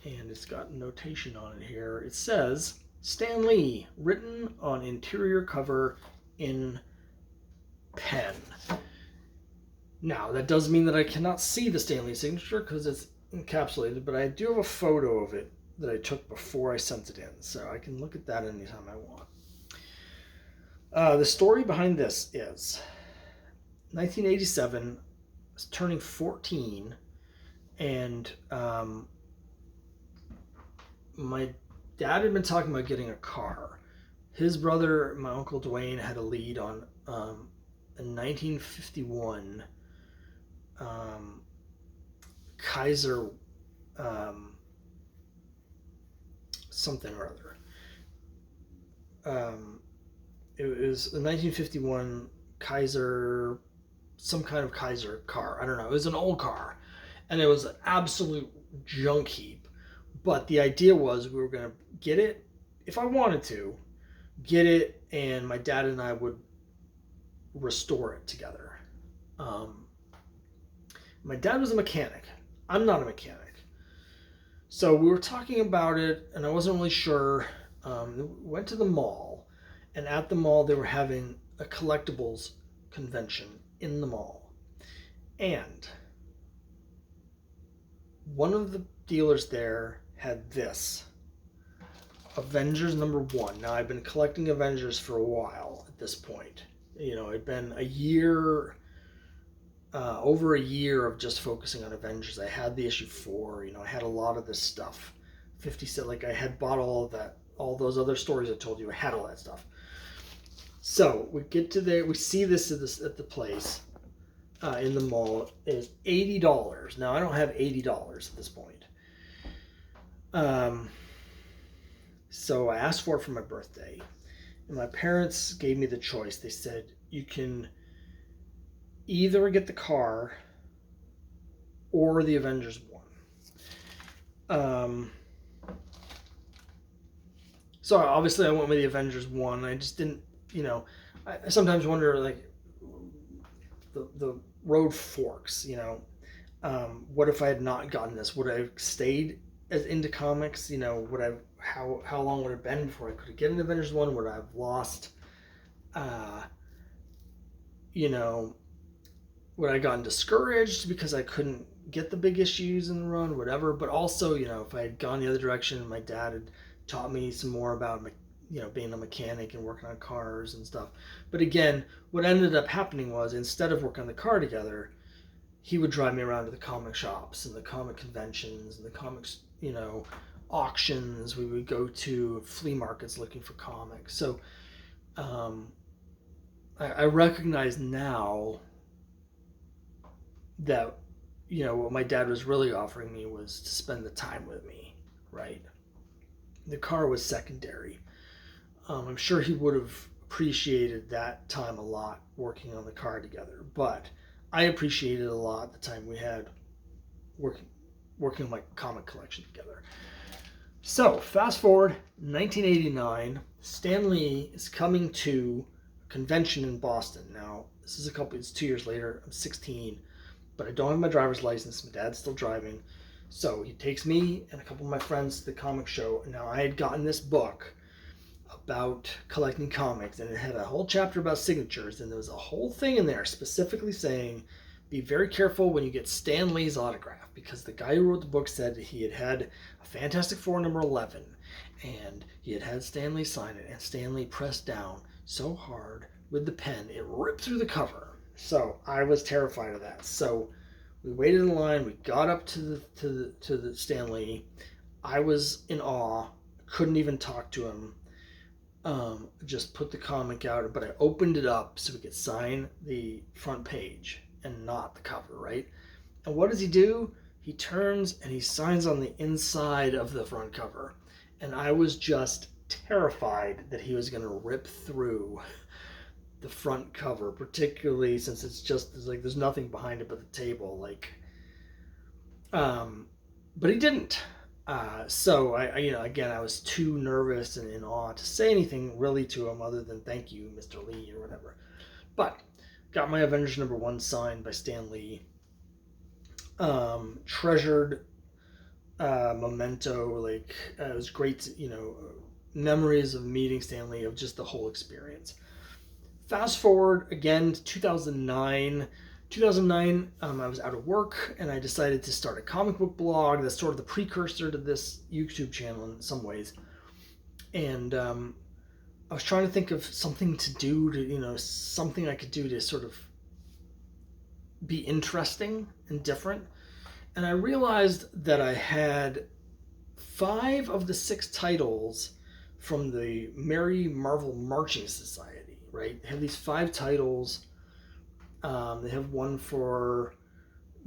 and it's got notation on it here. It says, Stan Lee, written on interior cover in pen. Now, that does mean that I cannot see the Stan Lee signature because it's encapsulated, but I do have a photo of it that I took before I sent it in, so I can look at that anytime I want. The story behind this is 1987, I was turning 14, and my dad had been talking about getting a car. His brother, my uncle Dwayne, had a lead on a 1951 Kaiser something or other. It was a 1951 Kaiser, some kind of Kaiser car. I don't know. It was an old car, and it was an absolute junk heap. But the idea was we were going to get it, if I wanted to, get it, and my dad and I would restore it together. My dad was a mechanic. I'm not a mechanic. So we were talking about it, and I wasn't really sure. We went to the mall, and at the mall they were having a collectibles convention in the mall. And one of the dealers there had this, Avengers number 1. Now, I've been collecting Avengers for a while at this point. It'd been a year, over a year of just focusing on Avengers. I had the issue 4, I had a lot of this stuff. 50 cent, I had bought all of that, all those other stories I told you, I had all that stuff. So we get to there, we see this at the place in the mall. It is $80. Now, I don't have $80 at this point. So I asked for it for my birthday, and my parents gave me the choice. They said, you can either get the car or the Avengers 1. So obviously I went with the Avengers 1. I just didn't, I sometimes wonder, the road forks, What if I had not gotten this? Would I have stayed as into comics? You know, would I? How long would it have been before I could get an Avengers 1? Would I have lost? Uh, you know, would I have gotten discouraged because I couldn't get the big issues in the run, whatever. But also, you know, if I had gone the other direction and my dad had taught me some more about, you know, being a mechanic and working on cars and stuff. But again, what ended up happening was, instead of working on the car together, he would drive me around to the comic shops and the comic conventions and the comics, you know, auctions. We would go to flea markets looking for comics. So um, I recognize now that, you know, what my dad was really offering me was to spend the time with me, right? The car was secondary. I'm sure he would have appreciated that time a lot working on the car together, but I appreciated a lot the time we had working on my comic collection together. So fast forward 1989, Stan Lee is coming to a convention in Boston. Now this is it's 2 years later. I'm 16, but I don't have my driver's license. My dad's still driving, so he takes me and a couple of my friends to the comic show. Now I had gotten this book about collecting comics, and it had a whole chapter about signatures, and there was a whole thing in there specifically saying, be very careful when you get Stan Lee's autograph, because the guy who wrote the book said he had had a Fantastic Four number 11, and he had had Stan Lee sign it, and Stan Lee pressed down so hard with the pen it ripped through the cover. So I was terrified of that. So we waited in line. We got up to the Stan Lee. I was in awe. Couldn't even talk to him. Just put the comic out, but I opened it up so we could sign the front page and not the cover, right? And what does he do? He turns and he signs on the inside of the front cover. And I was just terrified that he was going to rip through the front cover, particularly since it's like there's nothing behind it but the table, like, but he didn't. So I, you know, again, I was too nervous and in awe to say anything really to him other than thank you, Mr. Lee, or whatever. But got my Avengers number 1 signed by Stan Lee. Treasured memento. Like, it was great, you know, memories of meeting Stan Lee, of just the whole experience. Fast forward again to 2009. 2009, I was out of work and I decided to start a comic book blog that's sort of the precursor to this YouTube channel in some ways. And I was trying to think of something to do to, you know, something I could do to sort of be interesting and different. And I realized that I had 5 of the 6 titles from the Merry Marvel Marching Society, right? They have these 5 titles. They have one for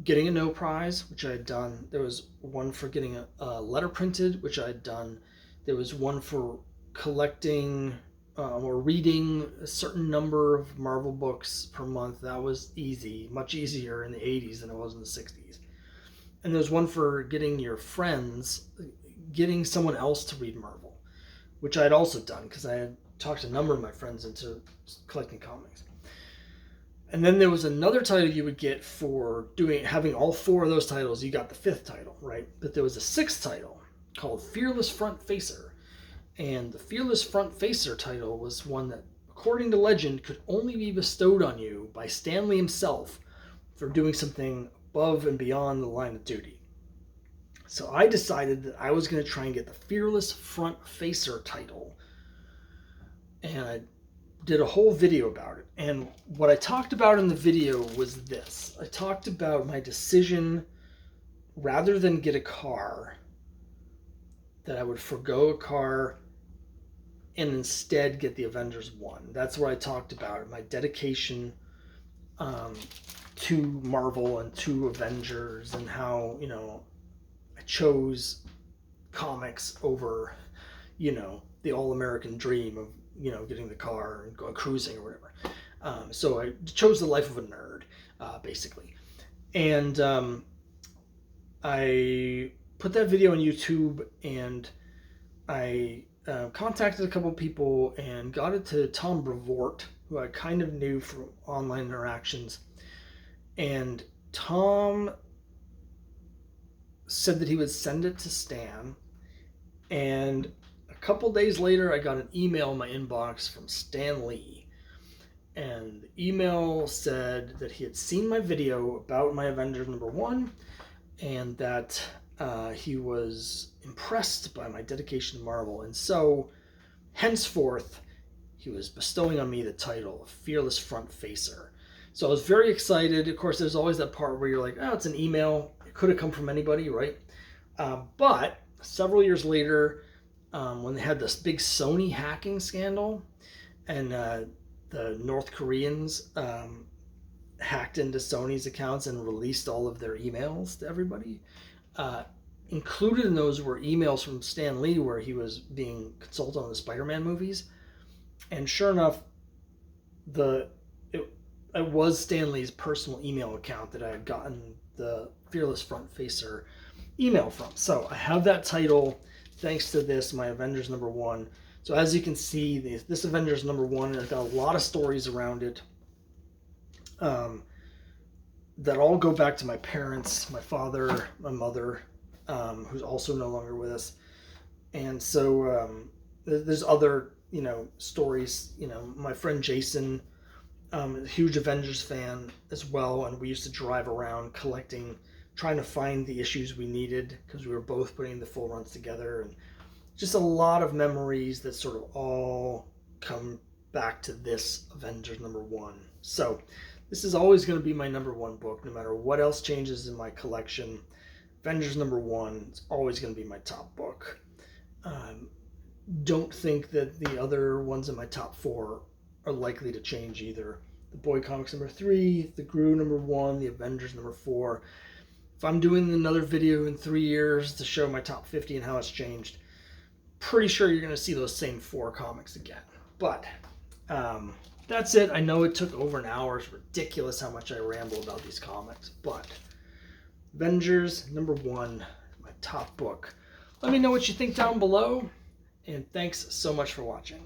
getting a no prize, which I had done. There was one for getting a letter printed, which I had done. There was one for collecting or reading a certain number of Marvel books per month. That was easy, much easier in the 80s than it was in the 60s. And there's one for getting your friends, getting someone else to read Marvel, which I had also done because I had talked a number of my friends into collecting comics. And then there was another title you would get for having all 4 of those titles. You got the 5th title, right? But there was a 6th title called Fearless Front Facer. And the Fearless Front Facer title was one that, according to legend, could only be bestowed on you by Stan Lee himself for doing something above and beyond the line of duty. So I decided that I was going to try and get the Fearless Front Facer title. And I did a whole video about it. And what I talked about in the video was this. I talked about my decision, rather than get a car, that I would forgo a car and instead get the Avengers 1. That's what I talked about, my dedication to Marvel and to Avengers, and how, you know, I chose comics over, you know, the all-American dream of, you know, getting the car and going cruising or whatever. So I chose the life of a nerd, basically. And I put that video on YouTube, and I contacted a couple people and got it to Tom Brevoort, who I kind of knew from online interactions. And Tom said that he would send it to Stan, and a couple days later I got an email in my inbox from Stan Lee, and the email said that he had seen my video about my Avengers #1 and that he was impressed by my dedication to Marvel, and so henceforth he was bestowing on me the title of Fearless Front Facer. So I was very excited. Of course, there's always that part where you're like, oh, it's an email. It could have come from anybody, right? But several years later, when they had this big Sony hacking scandal, and the North Koreans hacked into Sony's accounts and released all of their emails to everybody, included in those were emails from Stan Lee where he was being consulted on the Spider-Man movies. And sure enough, it was Stan Lee's personal email account that I had gotten the Fearless Front Facer email from. So I have that title thanks to this, my Avengers #1. So as you can see, this Avengers #1 has got a lot of stories around it that all go back to my parents, my father, my mother, who's also no longer with us. And so there's other, stories. My friend Jason, a huge Avengers fan as well, and we used to drive around collecting, trying to find the issues we needed because we were both putting the full runs together, and just a lot of memories that sort of all come back to this Avengers #1. So this is always going to be my #1 book, no matter what else changes in my collection. Avengers #1 is always going to be my top book. Don't think that the other ones in my top 4 are likely to change either. The Boy Comics #3, the Gru #1, the Avengers #4. If I'm doing another video in 3 years to show my top 50 and how it's changed, pretty sure you're going to see those same 4 comics again. But that's it. I know it took over an hour. It's ridiculous how much I ramble about these comics. But Avengers #1, my top book. Let me know what you think down below. And thanks so much for watching.